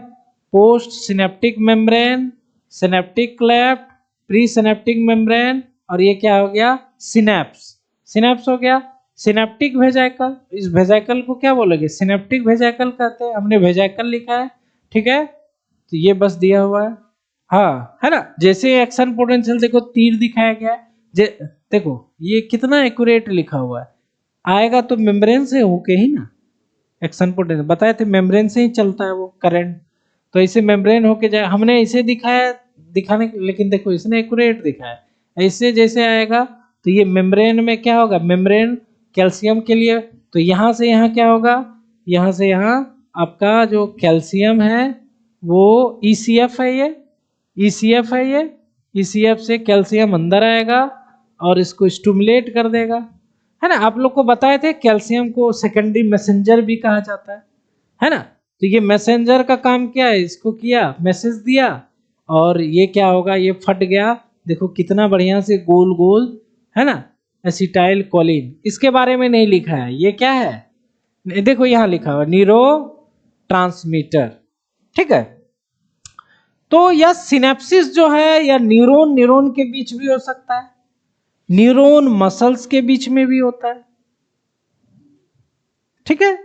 A: post synaptic membrane, synaptic cleft, pre synaptic membrane, और ये क्या हो गया, सिनेप्स। सिनेप्स हो गया। सिनेप्टिक वेजाइकल, इस वेजाइकल को क्या बोलोगे, सिनेप्टिक वेजाइकल कहते हैं, हमने वेजाइकल लिखा है, ठीक है। तो ये बस दिया हुआ है, हाँ, है ना। जैसे एक्शन पोटेंशियल देखो तीर दिखाया गया है, देखो ये कितना एक्यूरेट लिखा हुआ है, आएगा तो मेम्ब्रेन से होके ही ना। एक्शन पोटेंशियल बताए थे, मेम्ब्रेन से ही चलता है वो करंट। तो ऐसे मेम्ब्रेन होके जाए, हमने इसे दिखाया, दिखाने, लेकिन देखो इसने एक्यूरेट दिखाया। ऐसे जैसे आएगा तो ये मेम्ब्रेन में क्या होगा, मेम्ब्रेन कैल्शियम के लिए, तो यहाँ से यहाँ क्या होगा, यहाँ से यहाँ आपका जो कैल्शियम है वो ईसीएफ है, ये ईसीएफ है, ये ईसीएफ से कैल्शियम अंदर आएगा और इसको स्टिमुलेट कर देगा, है ना। आप लोग को बताए थे कैल्शियम को सेकेंडरी मैसेंजर भी कहा जाता है ना। तो ये मैसेंजर का काम क्या है, इसको किया, मैसेज दिया, और ये क्या होगा, ये फट गया। देखो कितना बढ़िया से गोल गोल, है ना, एसिटाइल कोलिन। इसके बारे में नहीं लिखा है, ये क्या है, देखो यहाँ लिखा हुआ न्यूरो ट्रांसमीटर, ठीक है। तो यह सिनेप्सिस जो है, या न्यूरॉन न्यूरॉन के बीच भी हो सकता है, न्यूरॉन मसल्स के बीच में भी होता है, ठीक है।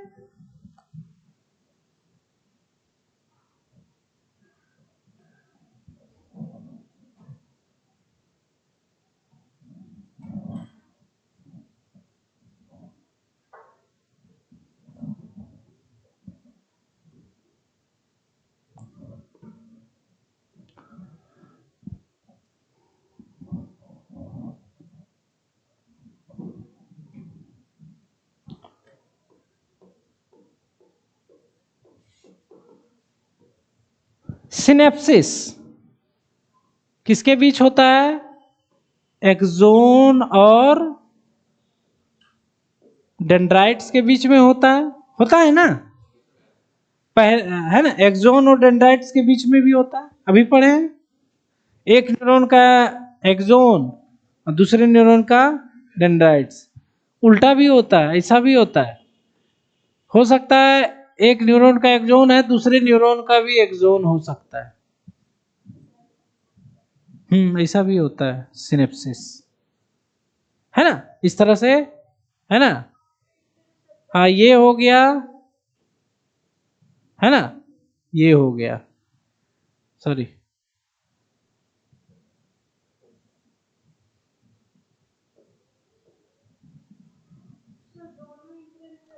A: सिनेप्सिस किसके बीच होता है? एक्सोन और डेंड्राइट्स के बीच में होता है ना, है ना, एक्सोन और डेंड्राइट्स के बीच में भी होता है, अभी पढ़े हैं। एक न्यूरॉन का एक्सोन और दूसरे न्यूरॉन का डेंड्राइट्स, उल्टा भी होता है, ऐसा भी होता है, हो सकता है एक न्यूरॉन का एक्सोन है, दूसरे न्यूरॉन का भी एक्सोन हो सकता है। ऐसा भी होता है सिनेप्सिस, है ना, इस तरह से, है ना। हाँ ये हो गया, है ना, ये हो गया, सॉरी।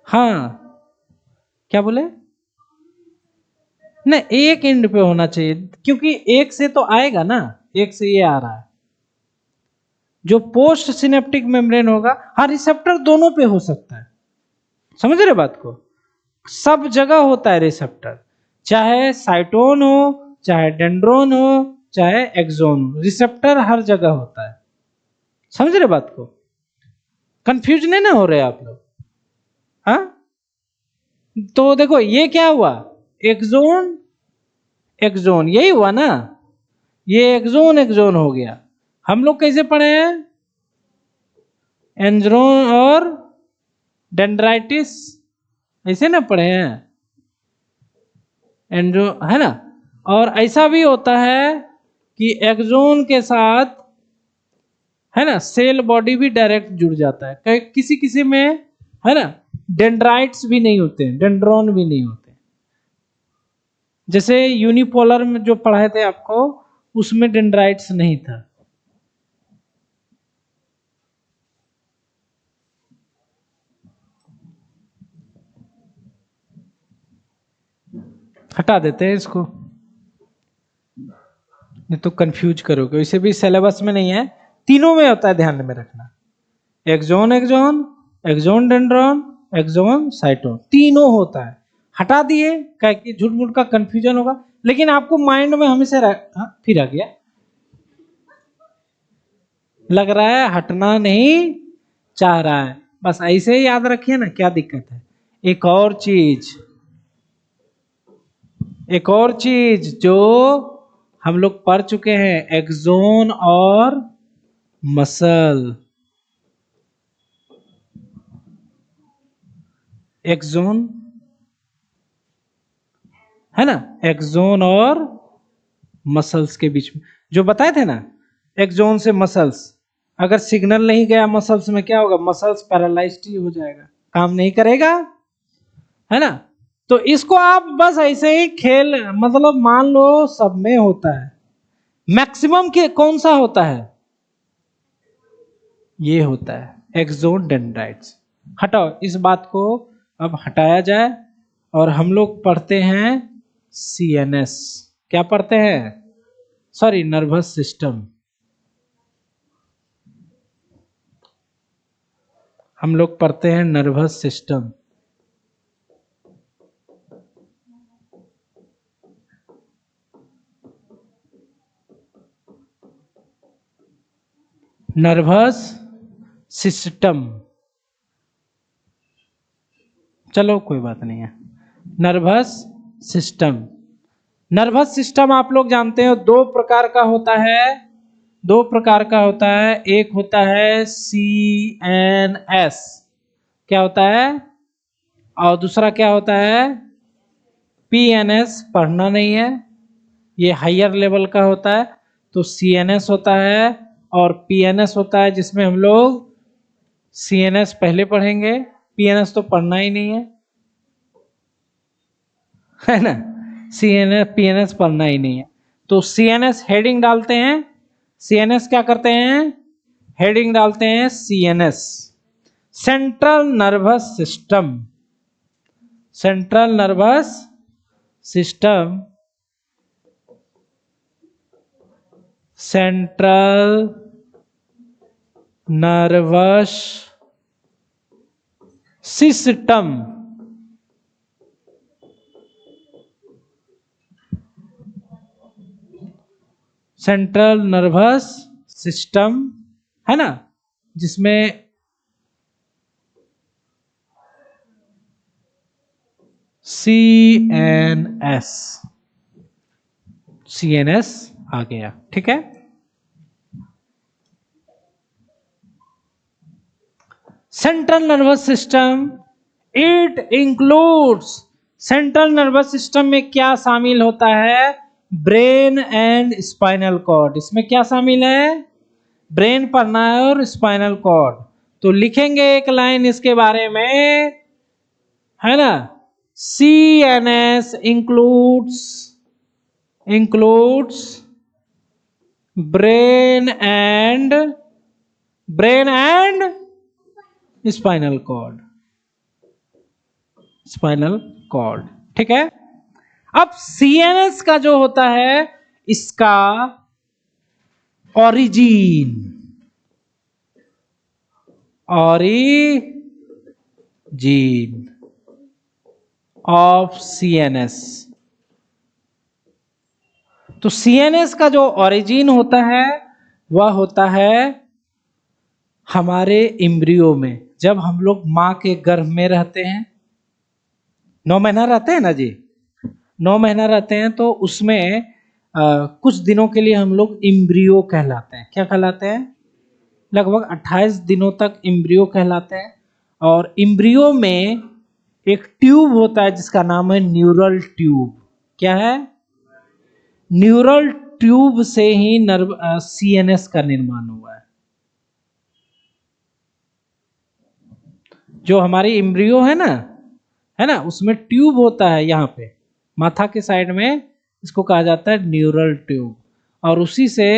A: हाँ क्या बोले? नहीं, एक एंड पे होना चाहिए, क्योंकि एक से तो आएगा ना, एक से ये आ रहा है। जो पोस्ट सिनेप्टिक मेम्ब्रेन होगा, हाँ रिसेप्टर दोनों पे हो सकता है, समझ रहे बात को, सब जगह होता है रिसेप्टर, चाहे साइटोन हो, चाहे डेंड्रोन हो, चाहे एक्सोन हो, रिसेप्टर हर जगह होता है, समझ रहे बात को, कंफ्यूज नहीं ना हो रहे आप लोग? हाँ तो देखो ये क्या हुआ, एक्सोन एक्सोन यही हुआ ना, ये एक्सोन एक्सोन हो गया। हम लोग कैसे पढ़े हैं? एंड्रोन और डेंड्राइटिस, ऐसे ना पढ़े हैं, एंड्रो, है ना। और ऐसा भी होता है कि एक्सोन के साथ, है ना, सेल बॉडी भी डायरेक्ट जुड़ जाता है, किसी किसी में, है ना, डेंड्राइट्स भी नहीं होते, डेंड्रोन भी नहीं होते। जैसे यूनिपोलर में जो पढ़ाए थे आपको, उसमें डेंड्राइट्स नहीं था। हटा देते हैं इसको, नहीं तो कंफ्यूज करोगे, वैसे भी सिलेबस में नहीं है, तीनों में होता है, ध्यान में रखना, axon axon, axon dendron, axon cyton, तीनों होता है। हटा दिए क्या कि झूठ मूठ का कंफ्यूजन होगा, लेकिन आपको माइंड में हमेशा फिर आ गया, लग रहा है हटना नहीं चाह रहा है, बस ऐसे ही याद रखिए ना, क्या दिक्कत है। एक और चीज जो हम लोग पढ़ चुके हैं, एक्सोन और मसल, एक्सोन, है ना, एक्सोन और मसल्स के बीच में जो बताए थे ना, एक्सोन से मसल्स, अगर सिग्नल नहीं गया मसल्स में, क्या होगा, मसल्स पैरालाइज्ड ही हो जाएगा, काम नहीं करेगा, है ना। तो इसको आप बस ऐसे ही खेल, मतलब मान लो सब में होता है, मैक्सिमम के कौन सा होता है, ये होता है एक्सोन डेंड्राइट्स। हटाओ इस बात को, अब हटाया जाए, और हम लोग पढ़ते हैं सीएनएस, क्या पढ़ते हैं, सॉरी नर्वस सिस्टम, हम लोग पढ़ते हैं नर्वस सिस्टम। नर्वस सिस्टम, चलो कोई बात नहीं है, नर्वस सिस्टम। नर्वस सिस्टम आप लोग जानते हो दो प्रकार का होता है, दो प्रकार का होता है, एक होता है CNS, क्या होता है, और दूसरा क्या होता है, PNS, पढ़ना नहीं है, ये हायर लेवल का होता है। तो CNS होता है और PNS होता है, जिसमें हम लोग CNS पहले पढ़ेंगे, PNS तो पढ़ना ही नहीं है ना, CNS PNS पढ़ना ही नहीं है। तो CNS हेडिंग डालते हैं, CNS क्या करते हैं, हेडिंग डालते हैं CNS, central nervous system, central nervous system, central nervous system, central nervous system, है ना, जिसमें CNS, CNS आ गया, ठीक है। Central nervous system, it includes, central nervous system में क्या शामिल होता है? Brain and spinal cord. इसमें क्या शामिल है? ब्रेन पढ़ना है और स्पाइनल कॉर्ड। तो लिखेंगे एक लाइन इसके बारे में, है ना, CNS includes brain and spinal cord, ठीक है। अब CNS का जो होता है, इसका origin ऑफ CNS, तो CNS का जो ओरिजिन होता है वह होता है हमारे एम्ब्रियो में। जब हम लोग माँ के गर्भ में रहते हैं, 9 महीना रहते हैं ना जी, 9 महीना रहते हैं, तो उसमें कुछ दिनों के लिए हम लोग एम्ब्रियो कहलाते हैं। क्या कहलाते हैं? लगभग 28 दिनों तक एम्ब्रियो कहलाते हैं। और एम्ब्रियो में एक ट्यूब होता है जिसका नाम है न्यूरल ट्यूब। क्या है? न्यूरल ट्यूब से ही CNS का निर्माण हुआ है। जो हमारी एम्ब्रियो है ना, उसमें ट्यूब होता है यहाँ पे माथा के साइड में, इसको कहा जाता है न्यूरल ट्यूब, और उसी से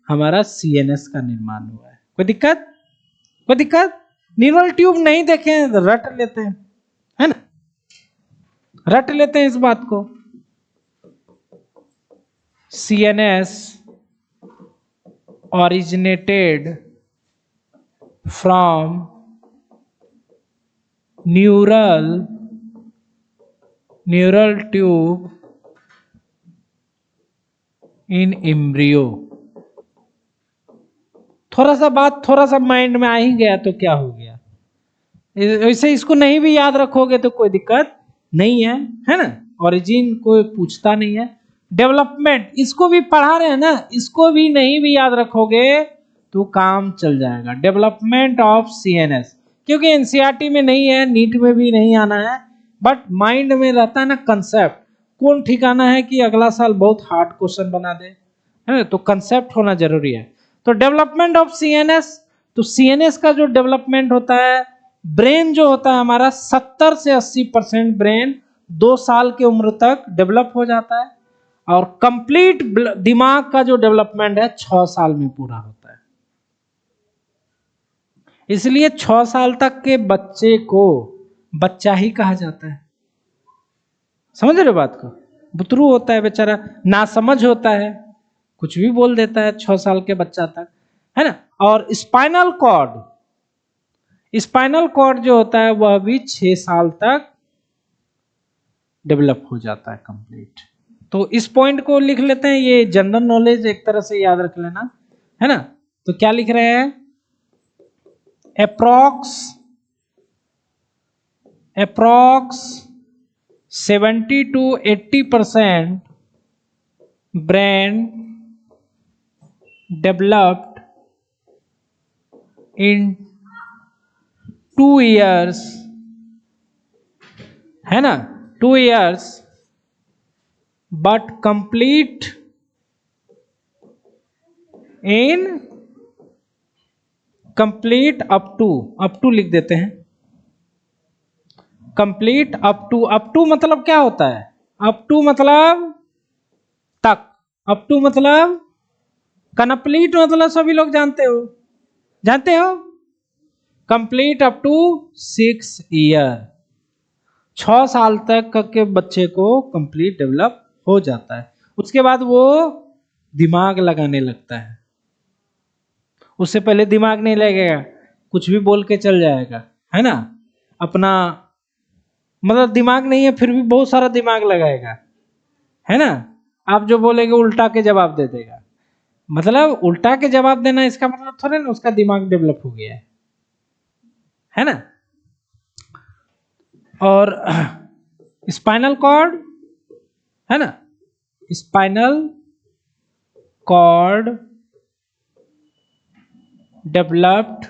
A: हमारा CNS का निर्माण हुआ है। कोई दिक्कत? कोई दिक्कत? न्यूरल ट्यूब नहीं देखे रट लेते हैं, है ना, रट लेते हैं इस बात को। CNS originated from neural tube in embryo। थोड़ा सा माइंड में आ ही गया तो क्या हो गया, वैसे इसको नहीं भी याद रखोगे तो कोई दिक्कत नहीं है ना। ओरिजिन कोई पूछता नहीं है। डेवलपमेंट, इसको भी पढ़ा रहे हैं ना, इसको भी नहीं भी याद रखोगे तो काम चल जाएगा। डेवलपमेंट ऑफ CNS, क्योंकि NCERT में नहीं है, नीट में भी नहीं आना है, बट माइंड में रहता है ना कंसेप्ट। कौन ठिकाना है कि अगला साल बहुत हार्ड क्वेश्चन बना दे, है ना, तो कंसेप्ट होना जरूरी है। तो डेवलपमेंट ऑफ CNS, तो CNS का जो डेवलपमेंट होता है, ब्रेन जो होता है हमारा 70 से 80% ब्रेन 2 साल की उम्र तक डेवलप हो जाता है, और कंप्लीट दिमाग का जो डेवलपमेंट है 6 साल में पूरा होता है। इसलिए 6 साल तक के बच्चे को बच्चा ही कहा जाता है। समझ रहे हो बात को? बुतरू होता है बेचारा, नासमझ होता है, कुछ भी बोल देता है 6 साल के बच्चा तक, है ना। और स्पाइनल कॉर्ड जो होता है वह भी 6 साल तक डेवलप हो जाता है कंप्लीट। तो इस पॉइंट को लिख लेते हैं, ये जनरल नॉलेज एक तरह से याद रख लेना, है ना। तो क्या लिख रहे हैं? Approx 70 to 80% brain developed in 2 years, है ना, 2 years, but complete up to लिख देते हैं। कंप्लीट अप टू मतलब क्या होता है? अप टू मतलब तक, अप टू मतलब कंप्लीट मतलब सभी लोग जानते हो। कंप्लीट अप टू 6 year, 6 साल तक के बच्चे को कंप्लीट डेवलप हो जाता है। उसके बाद वो दिमाग लगाने लगता है। उससे पहले दिमाग नहीं लगेगा, कुछ भी बोल के चल जाएगा, है ना, अपना मतलब दिमाग नहीं है फिर भी बहुत सारा दिमाग लगाएगा, है ना। आप जो बोलेंगे उल्टा के जवाब दे देगा, मतलब उल्टा के जवाब देना इसका मतलब थोड़े ना उसका दिमाग डेवलप हो गया है ना। और स्पाइनल कॉर्ड है ना, spinal cord developed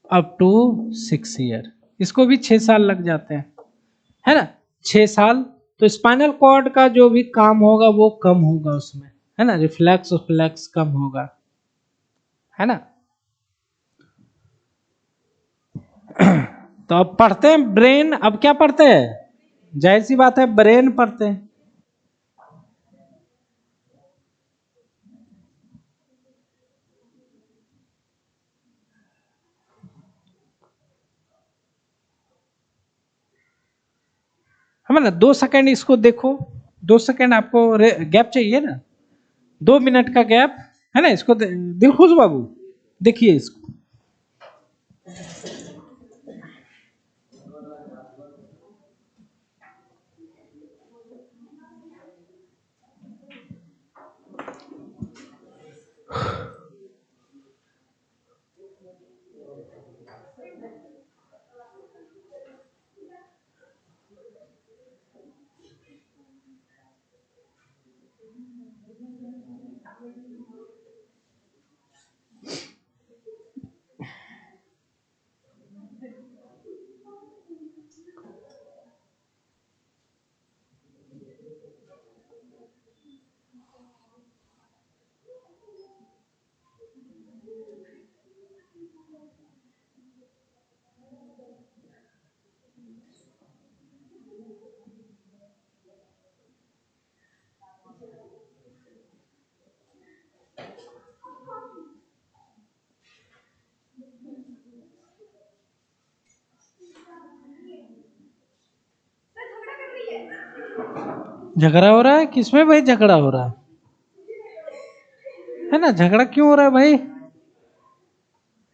A: up to 6 year, इसको भी 6 साल लग जाते हैं है ना, 6 साल। तो स्पाइनल कॉर्ड का जो भी काम होगा वो कम होगा उसमें, है ना, रिफ्लेक्स कम होगा, है ना। तो अब पढ़ते हैं ब्रेन, अब क्या पढ़ते हैं, जाहिर सी बात है ब्रेन पढ़ते हैं। है ना, 2 सेकंड इसको देखो, 2 सेकंड आपको गैप चाहिए ना, 2 मिनट का गैप, है ना। इसको दिलखुश बाबू देखिए इसको। झगड़ा हो रहा है, किसमें भाई झगड़ा हो रहा है ना, झगड़ा क्यों हो रहा है भाई,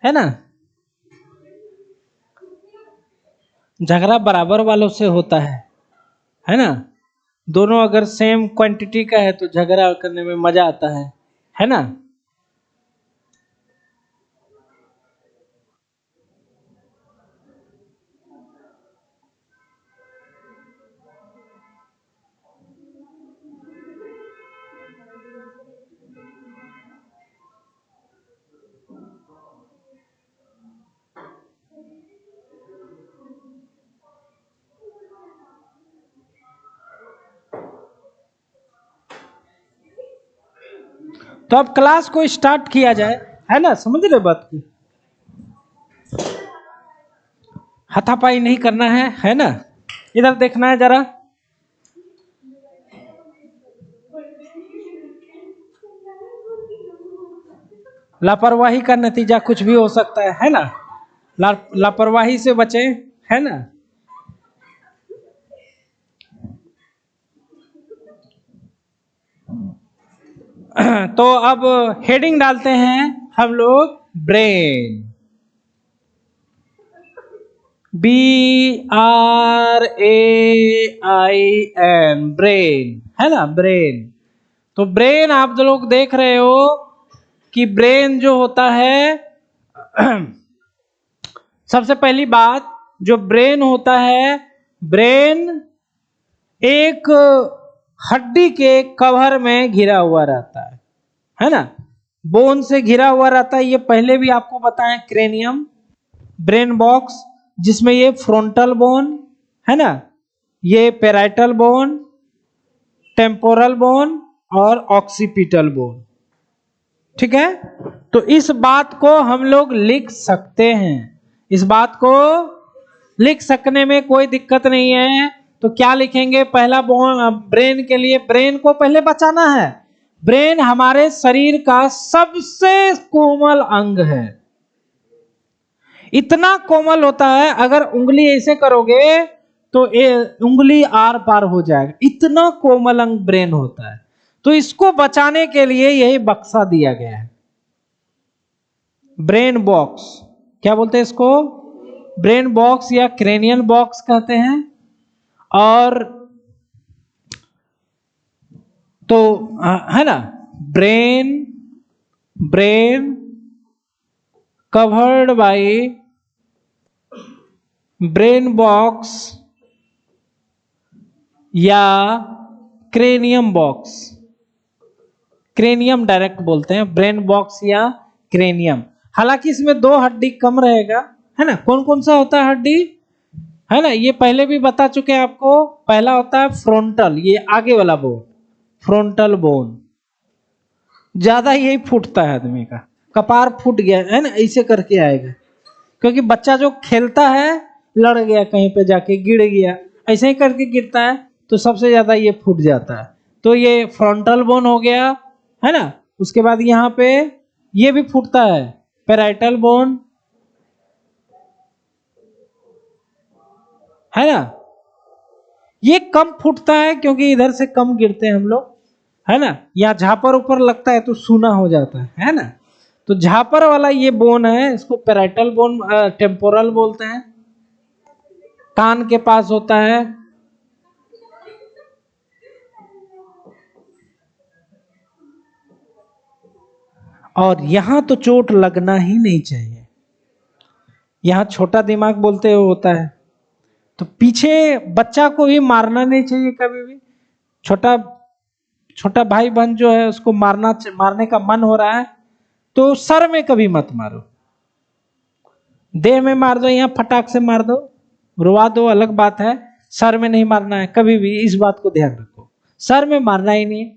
A: है ना। झगड़ा बराबर वालों से होता है ना। दोनों अगर सेम क्वांटिटी का है तो झगड़ा करने में मजा आता है ना। तो अब क्लास को स्टार्ट किया जाए, है ना, समझ रहे बात की, हाथापाई नहीं करना है ना। इधर देखना है जरा, लापरवाही का नतीजा कुछ भी हो सकता है ना, लापरवाही से बचे, है ना। तो अब हेडिंग डालते हैं हम लोग, ब्रेन, BRAIN, ब्रेन, है ना, ब्रेन। तो ब्रेन आप लोग देख रहे हो कि ब्रेन जो होता है, सबसे पहली बात, जो ब्रेन होता है, ब्रेन एक हड्डी के कवर में घिरा हुआ रहता है ना, बोन से घिरा हुआ रहता है। ये पहले भी आपको बताएं, क्रेनियम, ब्रेन बॉक्स, जिसमें ये फ्रंटल बोन, है ना, ये पेराइटल बोन, टेम्पोरल बोन और ऑक्सीपिटल बोन, ठीक है। तो इस बात को हम लोग लिख सकते हैं, इस बात को लिख सकने में कोई दिक्कत नहीं है। तो क्या लिखेंगे, पहला बोन ब्रेन के लिए, ब्रेन को पहले बचाना है। ब्रेन हमारे शरीर का सबसे कोमल अंग है, इतना कोमल होता है, अगर उंगली ऐसे करोगे तो उंगली आर पार हो जाएगा, इतना कोमल अंग ब्रेन होता है। तो इसको बचाने के लिए यही बक्सा दिया गया है, ब्रेन बॉक्स, क्या बोलते हैं इसको, ब्रेन बॉक्स या क्रेनियल बॉक्स कहते हैं। और तो है ना, brain brain covered by brain box या क्रेनियम बॉक्स। क्रेनियम डायरेक्ट बोलते हैं, ब्रेन बॉक्स या क्रेनियम। हालांकि इसमें दो हड्डी कम रहेगा, है ना। कौन कौन सा होता है हड्डी, है ना, ये पहले भी बता चुके हैं आपको। पहला होता है फ्रंटल, ये आगे वाला बोन, फ्रंटल बोन। ज्यादा यही फूटता है आदमी का, कपार फूट गया है ना, ऐसे करके आएगा। क्योंकि बच्चा जो खेलता है, लड़ गया कहीं पे जाके, गिर गया, ऐसे ही करके गिरता है, तो सबसे ज्यादा ये फूट जाता है। तो ये फ्रंटल बोन हो गया, है ना। उसके बाद यहाँ पे ये भी फूटता है, पैराइटल बोन, है ना। ये कम फूटता है क्योंकि इधर से कम गिरते हैं हम लोग, है ना। यहाँ झापर ऊपर लगता है तो सूना हो जाता है ना। तो झापर वाला ये बोन है, इसको पैराइटल बोन, टेम्पोरल बोलते हैं। कान के पास होता है। और यहां तो चोट लगना ही नहीं चाहिए। यहाँ छोटा दिमाग बोलते हुए होता है, तो पीछे बच्चा को भी मारना नहीं चाहिए कभी भी। छोटा छोटा भाई बहन जो है, उसको मारने का मन हो रहा है, तो सर में कभी मत मारो। देह में मार दो, यहाँ फटाक से मार दो, रुआ दो, अलग बात है। सर में नहीं मारना है कभी भी, इस बात को ध्यान रखो। सर में मारना ही नहीं।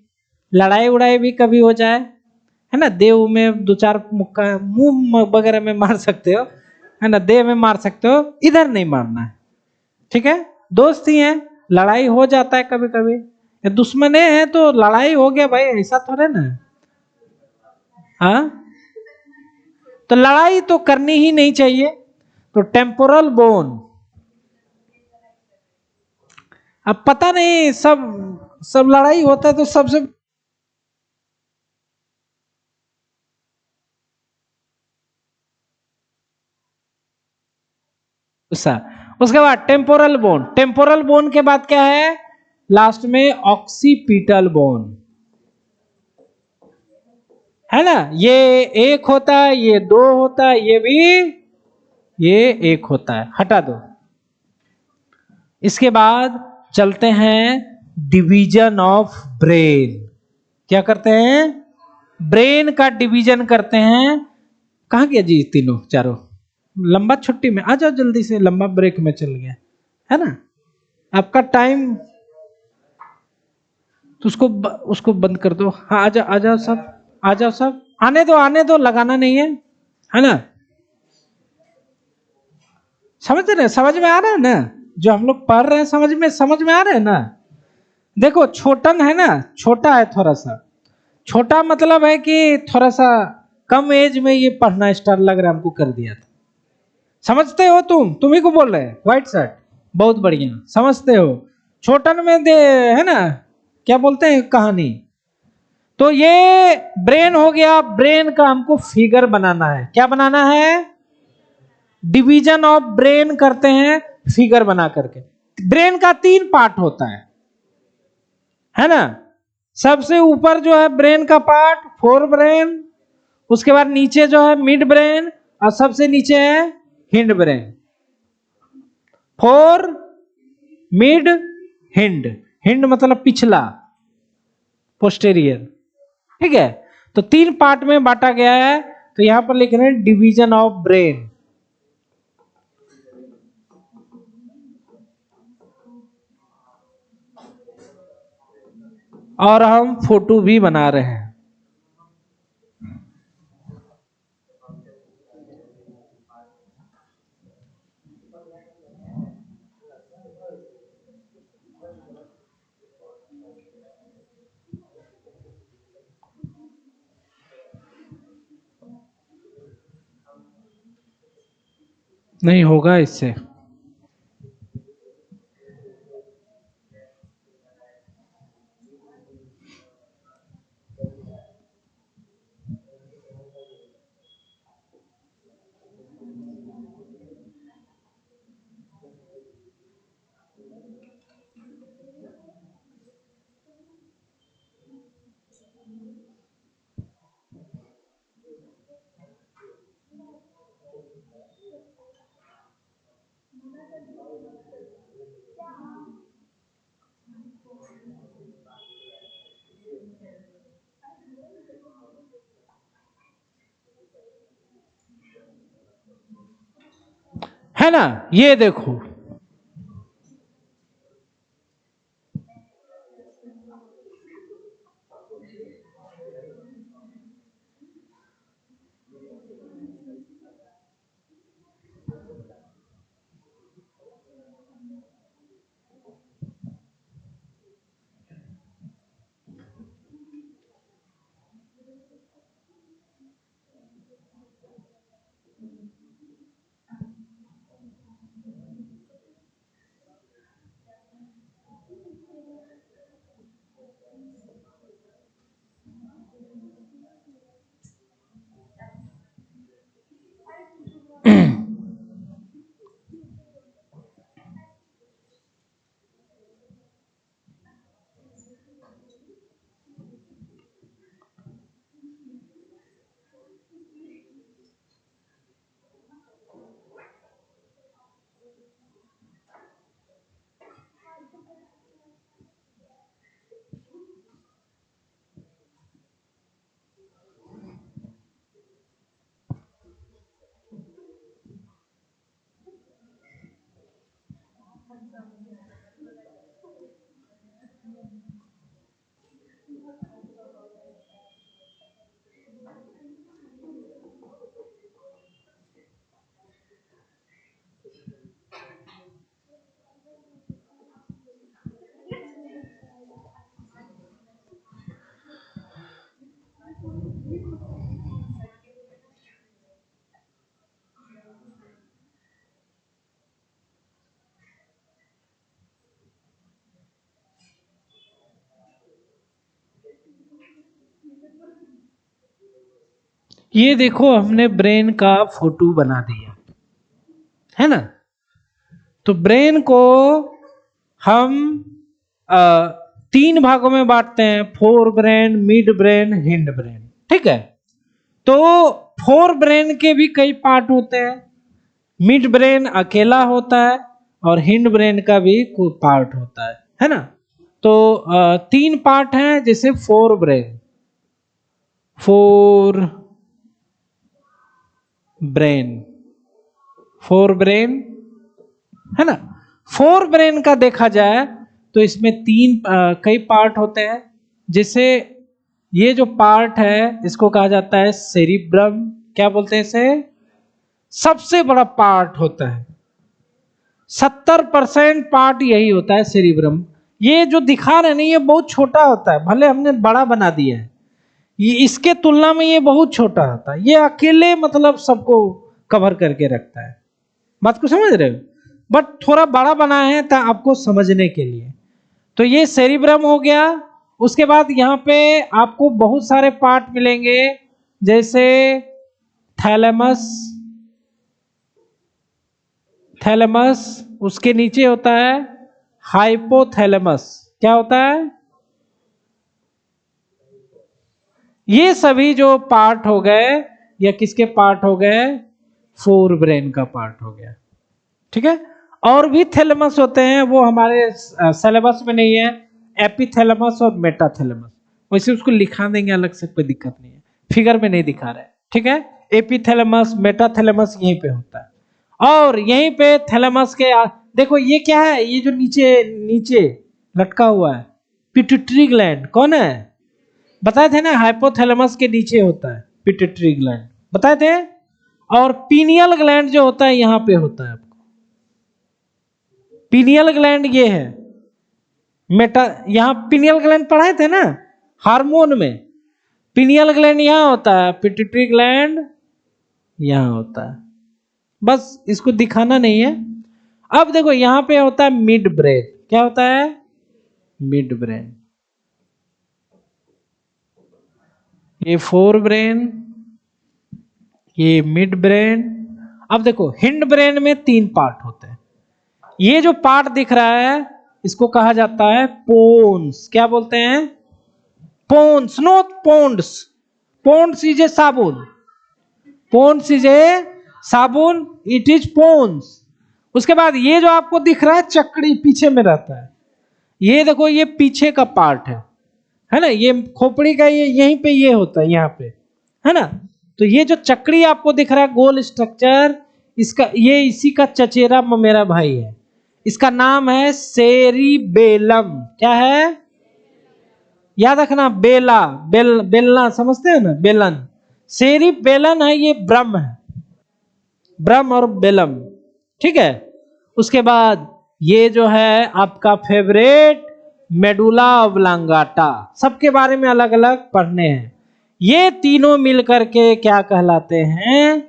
A: लड़ाई उड़ाई भी कभी हो जाए, है ना, देव में दो चार मुक्का मुंह वगैरह में मार सकते हो, है ना, देह में मार सकते हो, इधर नहीं मारना है। ठीक है, दोस्त ही है, लड़ाई हो जाता है कभी कभी। दुश्मने हैं तो लड़ाई हो गया भाई, ऐसा थोड़े ना। हाँ, तो लड़ाई तो करनी ही नहीं चाहिए। तो टेम्पोरल बोन, अब पता नहीं, सब सब लड़ाई होता है तो सबसे गुस्सा। उसके बाद टेम्पोरल बोन, टेम्पोरल बोन के बाद क्या है, लास्ट में ऑक्सीपिटल बोन, है ना। ये एक होता है, ये दो होता है, ये भी ये एक होता है, हटा दो। इसके बाद चलते हैं डिवीजन ऑफ ब्रेन। क्या करते हैं, ब्रेन का डिवीजन करते हैं। कहाँ गया जी तीनों चारों, लंबा छुट्टी में आ जाओ जल्दी से, लंबा ब्रेक में चल गया, है ना। आपका टाइम, तो उसको बंद कर दो। हाँ, आ जाओ, आ जाओ सब, आ जाओ सब, आने दो, लगाना नहीं है ना। समझ रहे, समझ में आ रहा है ना, जो हम लोग पढ़ रहे हैं, समझ में आ रहा है ना। देखो छोटन है ना, छोटा है थोड़ा सा, छोटा मतलब है कि थोड़ा सा कम एज में ये पढ़ना स्टार्ट लग रहा है हमको, कर दिया था। समझते हो तुम ही को बोल रहे हैं, व्हाइट शर्ट, बहुत बढ़िया समझते हो। छोटन में दे, है ना, क्या बोलते हैं कहानी। तो ये ब्रेन हो गया, ब्रेन का हमको फिगर बनाना है। क्या बनाना है, डिवीजन ऑफ ब्रेन करते हैं फिगर बना करके। ब्रेन का तीन पार्ट होता है ना। सबसे ऊपर जो है ब्रेन का पार्ट, फोर ब्रेन। उसके बाद नीचे जो है मिड ब्रेन, और सबसे नीचे है hind brain. Four, mid, hind. Hind मतलब पिछला, पोस्टेरियर। ठीक है, तो तीन पार्ट में बांटा गया है। तो यहां पर लिख रहे हैं डिवीजन ऑफ ब्रेन। और हम फोटो भी बना रहे हैं। नहीं होगा इससे। है ना। ये देखो, ये देखो हमने ब्रेन का फोटो बना दिया, है ना। तो ब्रेन को हम अ, 3 भागों में बांटते हैं, fore brain, mid brain, hind brain, ठीक है। तो फोर ब्रेन के भी कई पार्ट होते हैं, मिड ब्रेन अकेला होता है और हिंड ब्रेन का भी कोई पार्ट होता है ना। तो 3 पार्ट हैं, जैसे fore brain, fore brain, fore brain, है ना। फोर ब्रेन का देखा जाए तो इसमें कई पार्ट होते हैं। जैसे ये जो पार्ट है इसको कहा जाता है सेरिब्रम, क्या बोलते हैं इसे, सबसे बड़ा पार्ट होता है, 70% पार्ट यही होता है सेरिब्रम। ये जो दिखा रहे हैं ना, ये बहुत छोटा होता है, भले हमने बड़ा बना दिया है, ये इसके तुलना में ये बहुत छोटा होता है। ये अकेले मतलब सबको कवर करके रखता है, बात को समझ रहे हो, बट थोड़ा बड़ा बना है तो आपको समझने के लिए। तो ये सेरिब्रम हो गया। उसके बाद यहाँ पे आपको बहुत सारे पार्ट मिलेंगे, जैसे थैलेमस, थैलेमस, उसके नीचे होता है हाइपोथैलेमस। क्या होता है, ये सभी जो पार्ट हो गए, या किसके पार्ट हो गए, फोर ब्रेन का पार्ट हो गया, ठीक है। और भी थैलेमस होते हैं, वो हमारे सिलेबस में नहीं है, एपिथैलेमस और मेटाथैलेमस, वैसे उसको लिखा देंगे अलग से, कोई दिक्कत नहीं है, फिगर में नहीं दिखा रहे, ठीक है। एपिथैलेमस मेटाथैलेमस यहीं पे होता है। और यहीं पे थैलेमस के देखो ये क्या है, ये जो नीचे नीचे लटका हुआ है, पिट्यूटरी ग्लैंड, कौन है, बताए थे ना, हाइपोथैलेमस के नीचे होता है पिट्यूटरी ग्लैंड, बताए थे। और पीनियल ग्लैंड जो होता है यहाँ पे होता है, पीनियल ग्लैंड ये है, मेटा, यहाँ पीनियल ग्लैंड पढ़ाए थे ना हार्मोन में, पीनियल ग्लैंड यहाँ होता है, पिट्यूटरी ग्लैंड यहाँ होता है, बस इसको दिखाना नहीं है। अब देखो यहाँ पे होता है मिड ब्रेन, क्या होता है, मिड ब्रेन, ये फोर ब्रेन, ये मिड ब्रेन। अब देखो हिंड ब्रेन में 3 पार्ट होते हैं, ये जो पार्ट दिख रहा है इसको कहा जाता है पोन्स, क्या बोलते हैं, पोन्स, नॉट पोन्ड्स, पोन्ड्स इज ए साबुन, पोन्स इज ए साबुन, इट इज पोन्स। उसके बाद ये जो आपको दिख रहा है चकड़ी पीछे में रहता है, ये देखो ये पीछे का पार्ट है ना, ये खोपड़ी का, ये यहीं पे ये होता है यहाँ पे, है ना। तो ये जो चकड़ी आपको दिख रहा है गोल स्ट्रक्चर, इसका ये इसी का चचेरा मेरा भाई है। इसका नाम है सेरिबेलम। क्या है? याद रखना, बेलना समझते हैं ना, बेलन। सेरिबेलन है, ये ब्रह्म है, ब्रह्म और बेलम। ठीक है। उसके बाद ये जो है आपका फेवरेट मेडुला ऑब्लांगाटा, सबके बारे में अलग अलग पढ़ने हैं। ये तीनों मिलकर के क्या कहलाते हैं?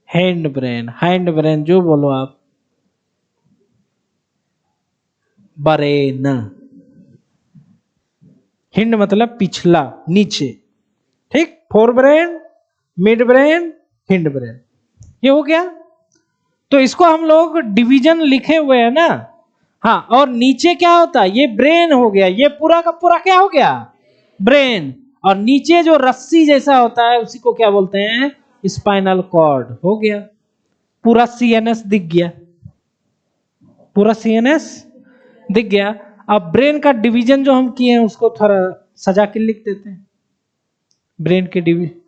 A: Hind brain. हैंड ब्रेन जो बोलो आप, ब्रेन। हिंड मतलब पिछला, नीचे। ठीक, fore brain, mid brain, hind brain, ये हो गया। तो इसको हम लोग डिवीजन लिखे हुए हैं ना। हाँ, और नीचे क्या होता है? ये ब्रेन हो गया, ये पूरा का पूरा क्या हो गया? ब्रेन। और नीचे जो रस्सी जैसा होता है उसी को क्या बोलते हैं? Spinal cord. हो गया, पूरा सीएनएस दिख गया, पूरा सीएनएस दिख गया। अब ब्रेन का डिवीजन जो हम किए हैं उसको थोड़ा सजा के लिख देते हैं। ब्रेन के डिवीजन,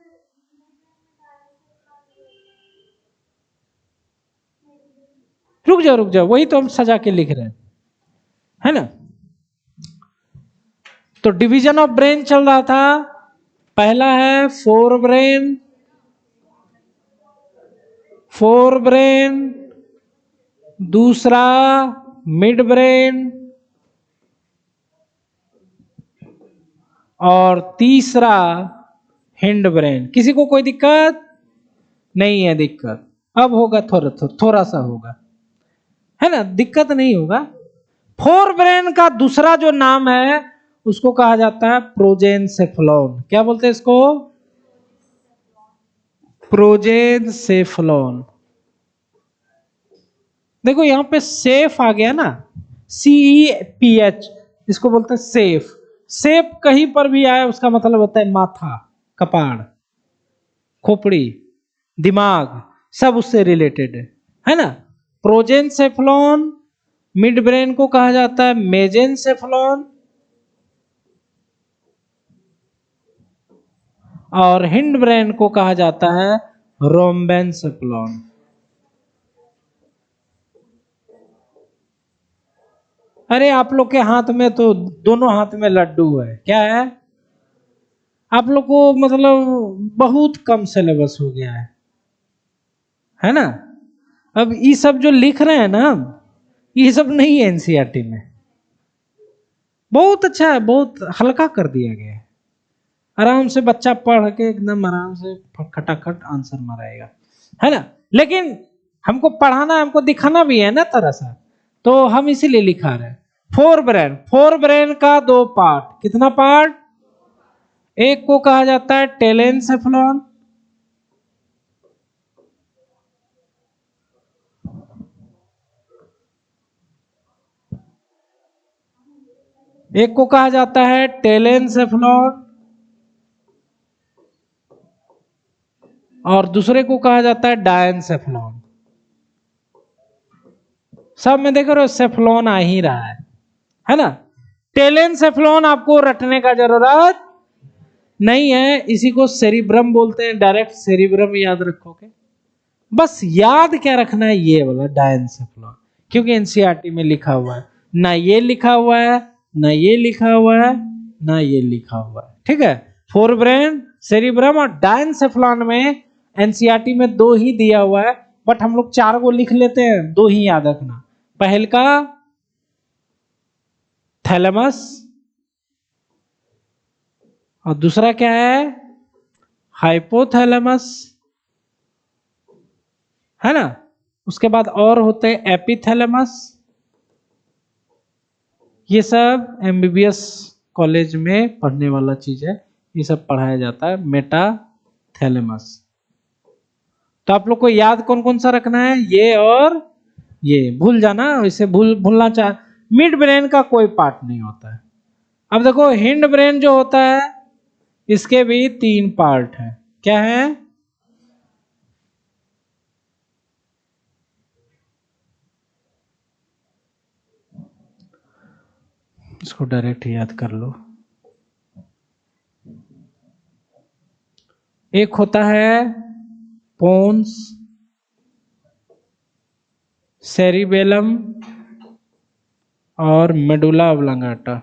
A: रुक जाओ, वही तो हम सजा के लिख रहे हैं, है ना। तो डिवीजन ऑफ ब्रेन चल रहा था। पहला है फोर ब्रेन, फोर ब्रेन। दूसरा मिड ब्रेन। और तीसरा हिंड ब्रेन। किसी को कोई दिक्कत नहीं है? दिक्कत अब होगा, थोड़ा सा होगा, है ना, दिक्कत नहीं होगा। फोर ब्रेन का दूसरा जो नाम है उसको कहा जाता है प्रोजेनसेफलॉन। क्या बोलते हैं इसको? प्रोजेनसेफलॉन। देखो यहां पे सेफ आ गया ना, CEPH, इसको बोलते हैं सेफ। सेफ कहीं पर भी आए उसका मतलब होता है माथा, कपाड़, खोपड़ी, दिमाग, सब उससे रिलेटेड है ना। प्रोजेनसेफलॉन। मिड ब्रेन को कहा जाता है मेजेनसेफलॉन। और हिंड ब्रेन को कहा जाता है रोम्बेनसेफलॉन। अरे आप लोग के हाथ में तो दोनों हाथ में लड्डू है। क्या है? आप लोग को मतलब बहुत कम सिलेबस हो गया है ना। अब ये सब जो लिख रहे हैं ना, ये सब नहीं है एनसीईआरटी में। बहुत अच्छा है, बहुत हल्का कर दिया गया है। आराम से बच्चा पढ़ के एकदम आराम से खटाखट आंसर मारेगा, है ना। लेकिन हमको पढ़ाना, हमको दिखाना भी है ना तरह सा, तो हम इसीलिए लिखा रहे हैं। फोर ब्रेन, फोर ब्रेन का दो पार्ट। कितना पार्ट? एक को कहा जाता है टेलेनसेफलॉन, एक को कहा जाता है टेलेनसेफलॉन, और दूसरे को कहा जाता है डायनसेफलॉन। सब में देख रहे हो सेफलॉन आ ही रहा है ना। टेलेनसेफलॉन आपको रटने का जरूरत नहीं है, इसी को सेरिब्रम बोलते हैं। डायरेक्ट सेरिब्रम याद रखोगे, बस याद क्या रखना है, ये वाला डायनसेफलॉन, क्योंकि एनसीईआरटी में लिखा हुआ है। ना ये लिखा हुआ है, ना ये लिखा हुआ है, ना ये लिखा हुआ है। ठीक है। फोर ब्रेन, सेरिब्रम और डायनसेफलॉन में एनसीईआरटी में दो ही दिया हुआ है, बट हम लोग चार को लिख लेते हैं, दो ही याद रखना। पहल का थैलेमस, और दूसरा क्या है? हाइपोथैलेमस, है ना। उसके बाद और होते हैं एपिथैलेमस। ये सब एमबीबीएस कॉलेज में पढ़ने वाला चीज है, ये सब पढ़ाया जाता है। मेटाथैलेमस। तो आप लोग को याद कौन कौन सा रखना है? ये और ये भूल जाना, इसे भूलना चाह। मिड ब्रेन का कोई पार्ट नहीं होता है। अब देखो हिंड ब्रेन जो होता है इसके भी तीन पार्ट है। क्या है? इसको डायरेक्ट याद कर लो। एक होता है पोन्स, सेरिबेलम और medulla oblongata.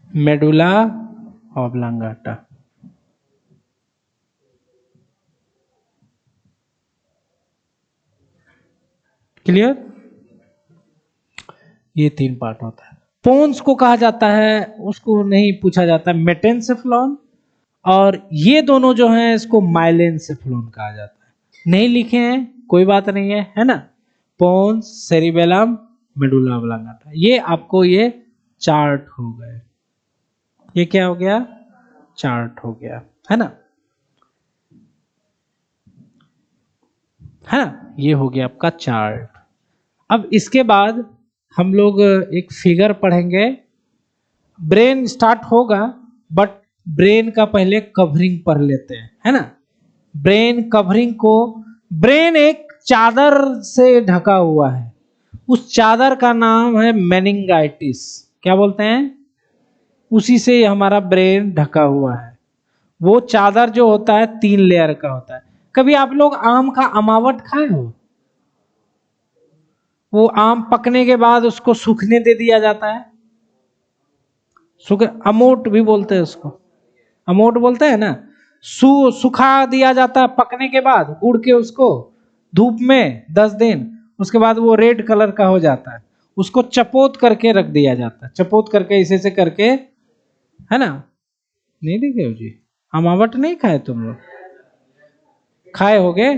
A: Medulla oblongata. Clear? ये 3 पार्ट होता है। पोन्स को कहा जाता है, उसको नहीं पूछा जाता, मेटेनसेफ्लॉन, और ये दोनों जो हैं इसको माइलेनसेफ्लॉन कहा जाता है। नहीं लिखे हैं कोई बात नहीं है ना। पोन्स, सेरिबेलम, मेडुला ऑब्लांगाटा, ये आपको ये चार्ट हो गए। ये क्या हो गया? चार्ट हो गया, है ना, है ना, ये हो गया आपका चार्ट। अब इसके बाद हम लोग एक फिगर पढ़ेंगे। ब्रेन स्टार्ट होगा, बट ब्रेन का पहले कवरिंग पढ़ लेते हैं, है ना। ब्रेन कवरिंग को, ब्रेन एक चादर से ढका हुआ है, उस चादर का नाम है मेनिंगाइटिस। क्या बोलते हैं? उसी से हमारा ब्रेन ढका हुआ है। वो चादर जो होता है 3 लेयर का होता है। कभी आप लोग आम का अमावट खाए हो? वो आम पकने के बाद उसको सूखने दे दिया जाता है, अमोट भी बोलते हैं उसको, अमोट बोलते हैं ना। सुखा दिया जाता है पकने के बाद, उड़ के उसको धूप में 10 दिन, उसके बाद वो रेड कलर का हो जाता है। उसको चपोत करके रख दिया जाता है, चपोत करके इसे से करके, है ना। नहीं देखे हो जी? अमावट नहीं खाए तुम लोग? खाए होगे,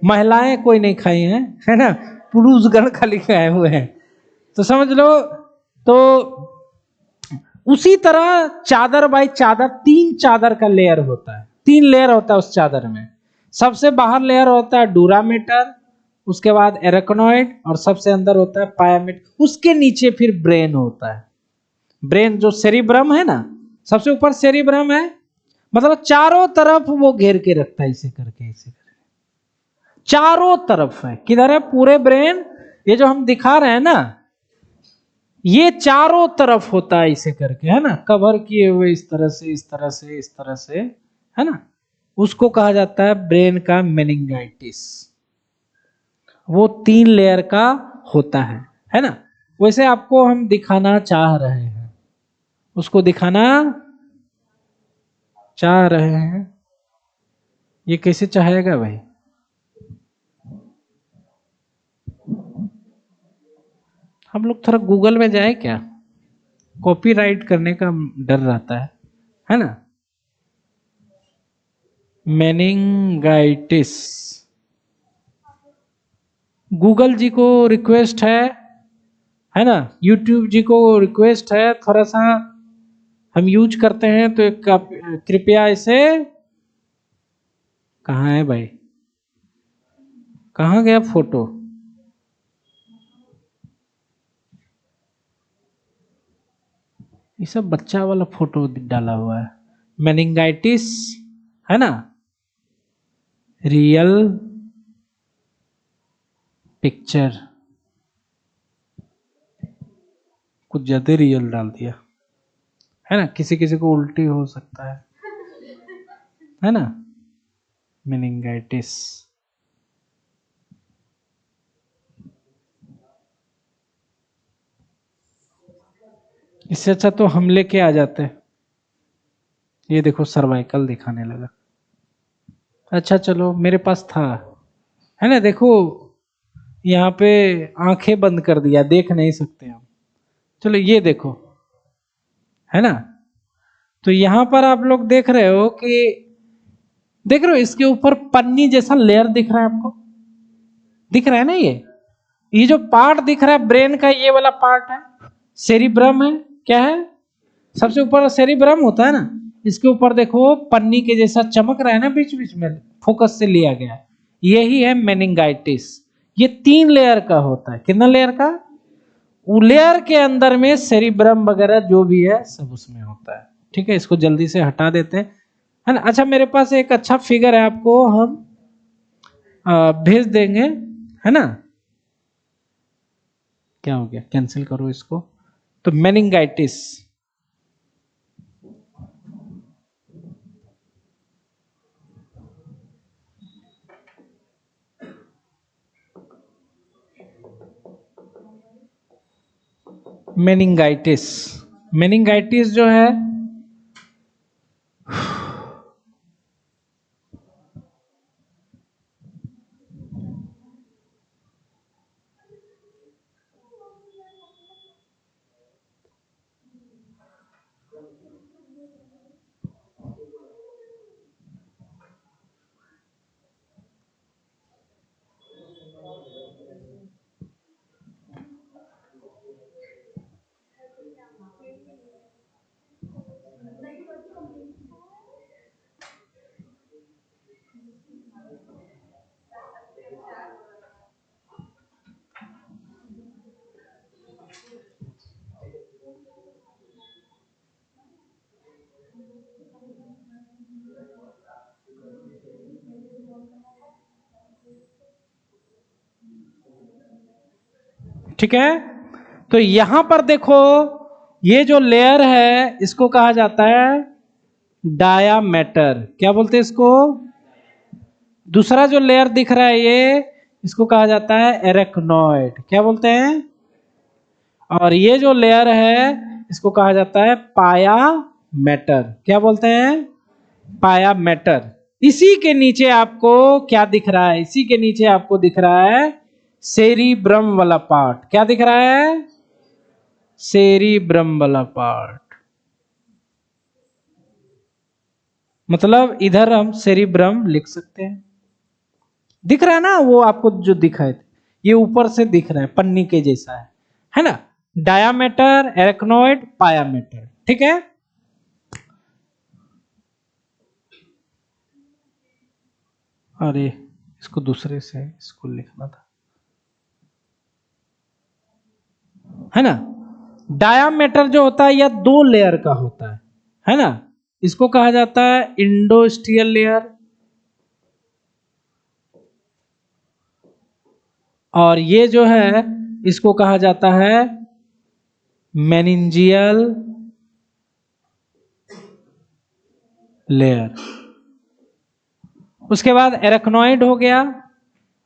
A: महिलाएं कोई नहीं खाई हैं, है ना, पुरुषगण खाली खाए हुए हैं, तो समझ लो। तो उसी तरह चादर बाई चादर 3 चादर का लेयर होता है, 3 लेयर होता है उस चादर में। सबसे बाहर लेयर होता है डूरामेटर, उसके बाद एरेक्नोइड, और सबसे अंदर होता है पायामिड। उसके नीचे फिर ब्रेन होता है। ब्रेन जो सेरिब्रम है ना, सबसे ऊपर सेरिब्रम है, मतलब चारों तरफ वो घेर के रखता है, इसे करके इसे करके चारों तरफ है। किधर है? पूरे ब्रेन, ये जो हम दिखा रहे हैं ना, ये चारों तरफ होता है इसे करके, है ना, कवर किए हुए इस तरह से इस तरह से इस तरह से, है ना। उसको कहा जाता है ब्रेन का मेनिंगाइटिस। वो 3 लेयर का होता है ना। वैसे आपको हम दिखाना चाह रहे हैं, उसको दिखाना चाह रहे हैं। ये कैसे चाहेगा भाई? हम लोग थोड़ा गूगल में जाए क्या? कॉपीराइट करने का डर रहता है ना। मेनिंगाइटिस, गूगल जी को रिक्वेस्ट है ना, यूट्यूब जी को रिक्वेस्ट है, थोड़ा सा हम यूज करते हैं तो कृपया इसे, कहाँ है भाई, कहाँ गया फोटो? ये सब बच्चा वाला फोटो डाला हुआ है। मेनिंगाइटिस, है ना, रियल पिक्चर, कुछ ज्यादा रियल डाल दिया, है ना। किसी किसी को उल्टी हो सकता है ना। मेनिंगाइटिस, इससे अच्छा तो हम लेके आ जाते। ये देखो सर्वाइकल दिखाने लगा। अच्छा चलो, मेरे पास था, है ना, देखो यहाँ पे आंखें बंद कर दिया, देख नहीं सकते हम। चलो ये देखो, है ना। तो यहां पर आप लोग देख रहे हो कि, देख रहे हो इसके ऊपर पन्नी जैसा लेयर दिख रहा है आपको? दिख रहा है ना? ये जो पार्ट दिख रहा है ब्रेन का, ये वाला पार्ट है सेरिब्रम, है क्या है? सबसे ऊपर सेरिब्रम होता है ना, इसके ऊपर देखो पन्नी के जैसा चमक रहा है ना, बीच बीच में फोकस से लिया गया है। यही है मेनिंगाइटिस। ये 3 लेयर का होता है। कितना लेयर का? वो लेयर के अंदर में सेरिब्रम वगैरह जो भी है सब उसमें होता है। ठीक है, इसको जल्दी से हटा देते हैं, है ना। अच्छा, मेरे पास एक अच्छा फिगर है, आपको हम भेज देंगे, है ना। क्या हो गया? कैंसिल करो इसको। तो मेनिंगाइटिस, मेनिंगाइटिस। मेनिंगाइटिस जो है ठीक है। तो यहां पर देखो, ये जो लेयर है इसको कहा जाता है डायामीटर। क्या बोलते हैं इसको? दूसरा जो लेयर दिख रहा है ये, इसको कहा जाता है एरेक्नोइड। क्या बोलते हैं? और ये जो लेयर है इसको कहा जाता है पायामेटर। क्या बोलते हैं? पायामेटर। इसी के नीचे आपको क्या दिख रहा है? इसी के नीचे आपको दिख रहा है सेरिब्रम वाला पार्ट। क्या दिख रहा है? सेरिब्रम वाला पार्ट। मतलब इधर हम सेरिब्रम लिख सकते हैं। दिख रहा है ना? वो आपको जो दिखाए थे, ये ऊपर से दिख रहा है, पन्नी के जैसा है ना? Diameter, arachnoid, pia mater. ठीक है। अरे इसको दूसरे से इसको लिखना था, है ना? डायामीटर जो होता है यह 2 लेयर का होता है ना? इसको कहा जाता है इंडोस्टियल लेयर, और ये जो है इसको कहा जाता है मेनिंजियल लेयर। उसके बाद एरेक्नोइड हो गया,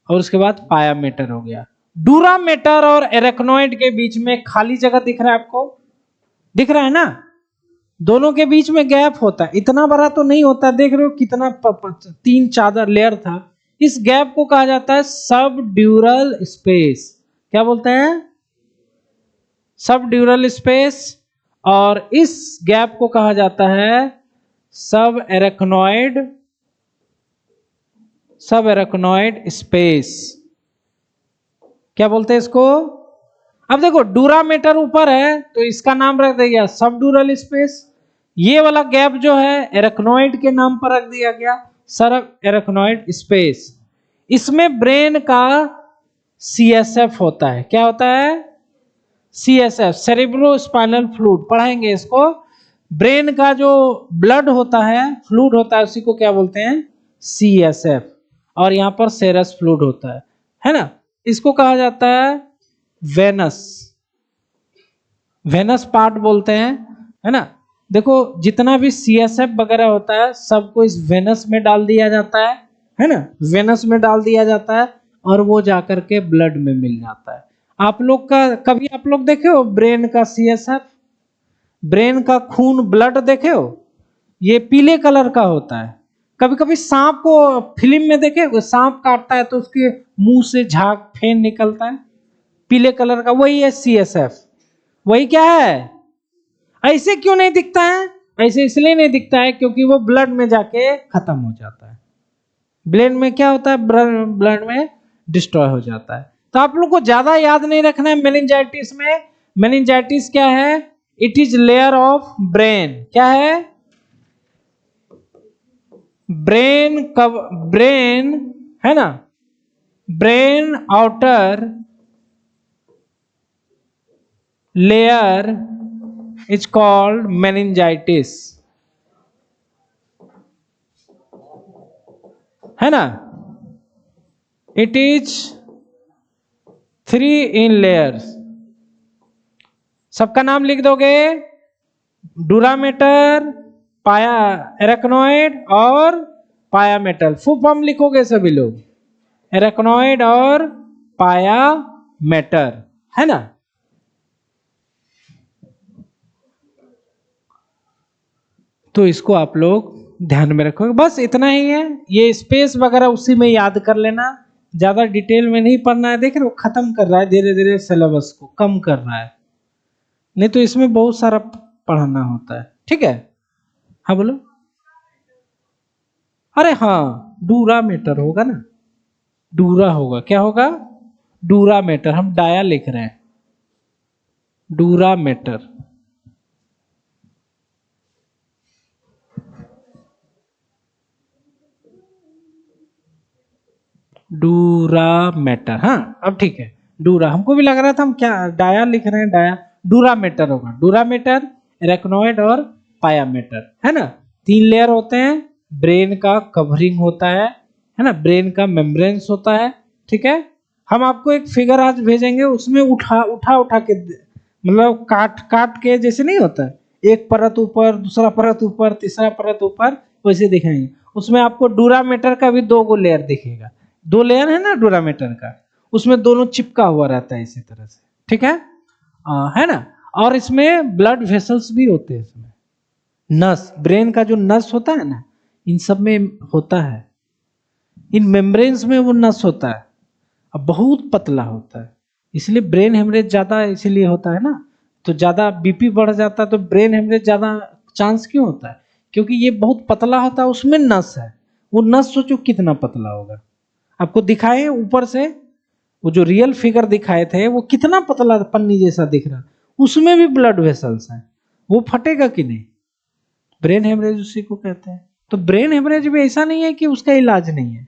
A: और उसके बाद पायामीटर हो गया। डूरामीटर और एरेक्नोइड के बीच में खाली जगह दिख रहा है आपको? दिख रहा है ना? दोनों के बीच में गैप होता है, इतना बड़ा तो नहीं होता। देख रहे हो कितना 3 चादर लेयर था। इस गैप को कहा जाता है सब ड्यूरल स्पेस। क्या बोलते हैं? सब ड्यूरल स्पेस। और इस गैप को कहा जाता है सब एरेक्नोइड, सब एरेक्नोइड स्पेस। क्या बोलते हैं इसको? अब देखो डूरामीटर ऊपर है तो इसका नाम रख दिया सब ड्यूरल स्पेस। ये वाला गैप जो है एरेक्नोइड के नाम पर रख दिया गया सब एरेक्नोइड स्पेस। इसमें ब्रेन का सीएसएफ होता है। क्या होता है? CSF, cerebro spinal fluid. पढ़ाएंगे इसको। ब्रेन का जो ब्लड होता है, फ्लूइड होता है, उसी को क्या बोलते हैं? सीएसएफ। और यहां पर सेरस फ्लूइड होता है ना? इसको कहा जाता है वेनस, वेनस पार्ट बोलते हैं, है ना? देखो जितना भी सीएसएफ वगैरह होता है सबको इस वेनस में डाल दिया जाता है ना? वेनस में डाल दिया जाता है और वो जाकर के ब्लड में मिल जाता है। आप लोग का कभी आप लोग देखे हो ब्रेन का सीएसएफ, ब्रेन का खून, ब्लड देखे हो? ये पीले कलर का होता है। कभी कभी सांप को फिल्म में देखे, सांप काटता है तो उसके मुंह से झाग फेन निकलता है, पीले कलर का, वही है सीएसएफ। वही क्या है? ऐसे क्यों नहीं दिखता है? ऐसे इसलिए नहीं दिखता है क्योंकि वो ब्लड में जाके खत्म हो जाता है। ब्रेन में क्या होता है? ब्लड में डिस्ट्रॉय हो जाता है। तो आप लोग को ज्यादा याद नहीं रखना है मेनिंजाइटिस में। मेनिंजाइटिस क्या है? It is layer of brain. क्या है? ब्रेन कब, ब्रेन, है ना? Brain outer layer is called meningitis, है ना? It is 3 in layers. सबका नाम लिख दोगे? डूरामीटर, पाया, एरेक्नोइड और पायामेटल। फुल फॉर्म लिखोगे सभी लोग, एरेक्नोइड और पायामेटल। मैटर, है ना। तो इसको आप लोग ध्यान में रखोगे, बस इतना ही है। ये स्पेस वगैरह उसी में याद कर लेना, ज्यादा डिटेल में नहीं पढ़ना है। देख रहे हो खत्म कर रहा है धीरे धीरे, सिलेबस को कम कर रहा है, नहीं तो इसमें बहुत सारा पढ़ाना होता है। ठीक है, हाँ बोलो। अरे हाँ, डूरा मीटर होगा ना, डूरा होगा, क्या होगा, डूरा मीटर। हम डाया लिख रहे हैं, डूरा मीटर। डूरा मैटर, हाँ अब ठीक है। डूरा, हमको भी लग रहा था हम क्या डाया लिख रहे हैं, डाया। डूरा मैटर होगा, डूरा मैटर, एरेक्नोइड और पाया मैटर, है ना। 3 लेयर होते हैं, ब्रेन का कवरिंग होता है ना, ब्रेन का मेम्ब्रेन्स होता है। ठीक है, हम आपको एक फिगर आज भेजेंगे, उसमें उठा उठा उठा के मतलब काट काट के, जैसे नहीं होता है, एक परत ऊपर, दूसरा परत ऊपर, तीसरा परत ऊपर, वैसे दिखाएंगे। उसमें आपको डूरा मैटर का भी 2 लेयर दिखेगा, 2 लेयर है ना डोरामीटर का, उसमें दोनों चिपका हुआ रहता है इसी तरह से। ठीक है ना। और इसमें ब्लड वेसल्स भी होते हैं, इसमें नस, ब्रेन का जो नस होता है ना, इन सब में होता है, इन मेम्ब्रेन्स में वो नस होता है, अब बहुत पतला होता है, इसलिए ब्रेन हेमरेज ज्यादा इसीलिए होता है ना। तो ज्यादा बीपी बढ़ जाता है तो ब्रेन हेमरेज ज्यादा चांस क्यों होता है, क्योंकि ये बहुत पतला होता है, उसमें नस है। वो नस सोचो कितना पतला होगा, आपको दिखाए ऊपर से, वो जो रियल फिगर दिखाए थे वो कितना पतला पन्नी जैसा दिख रहा, उसमें भी ब्लड वेसल्स हैं, वो फटेगा कि नहीं। ब्रेन हेमरेज उसी को कहते हैं। तो ब्रेन हेमरेज भी ऐसा नहीं है कि उसका इलाज नहीं है,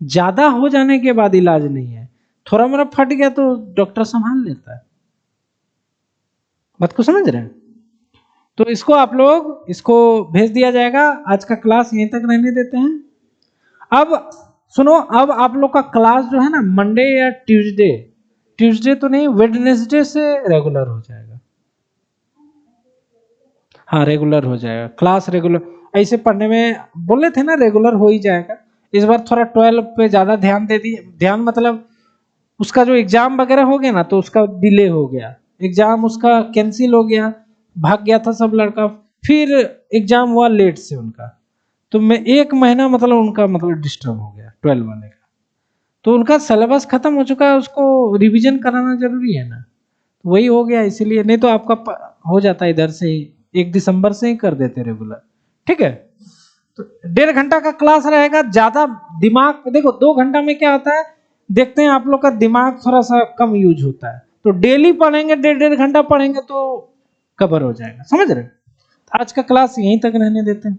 A: ज्यादा हो जाने के बाद इलाज नहीं है, थोड़ा मोड़ा फट गया तो डॉक्टर संभाल लेता है। बात को समझ रहे हैं। तो इसको आप लोग, इसको भेज दिया जाएगा। आज का क्लास यहीं तक रहने देते हैं। अब सुनो, अब आप लोग का क्लास जो है ना, मंडे या ट्यूसडे, ट्यूसडे तो नहीं, वेडनेसडे से रेगुलर हो जाएगा। हाँ रेगुलर हो जाएगा क्लास, रेगुलर। ऐसे पढ़ने में बोले थे ना रेगुलर हो ही जाएगा। इस बार थोड़ा 12 पे ज्यादा ध्यान दे दिए, ध्यान मतलब उसका जो एग्जाम वगैरह हो गया ना, तो उसका डिले हो गया, एग्जाम उसका कैंसिल हो गया, भाग गया था सब लड़का, फिर एग्जाम हुआ लेट से उनका, तो मैं 1 महीना मतलब उनका मतलब डिस्टर्ब हो गया 12 वाले का। तो उनका सिलेबस खत्म हो चुका है, उसको रिवीजन कराना जरूरी है ना, तो वही हो गया इसीलिए। नहीं तो आपका हो जाता इधर से ही, 1 दिसंबर से ही कर देते रेगुलर। ठीक है, तो 1.5 घंटा का क्लास रहेगा। ज्यादा दिमाग देखो, 2 घंटा में क्या होता है, देखते हैं आप लोग का दिमाग थोड़ा सा कम यूज होता है, तो डेली पढ़ेंगे, 1.5 घंटा पढ़ेंगे तो कवर हो जाएगा, समझ रहे। आज का क्लास यहीं तक रहने देते हैं।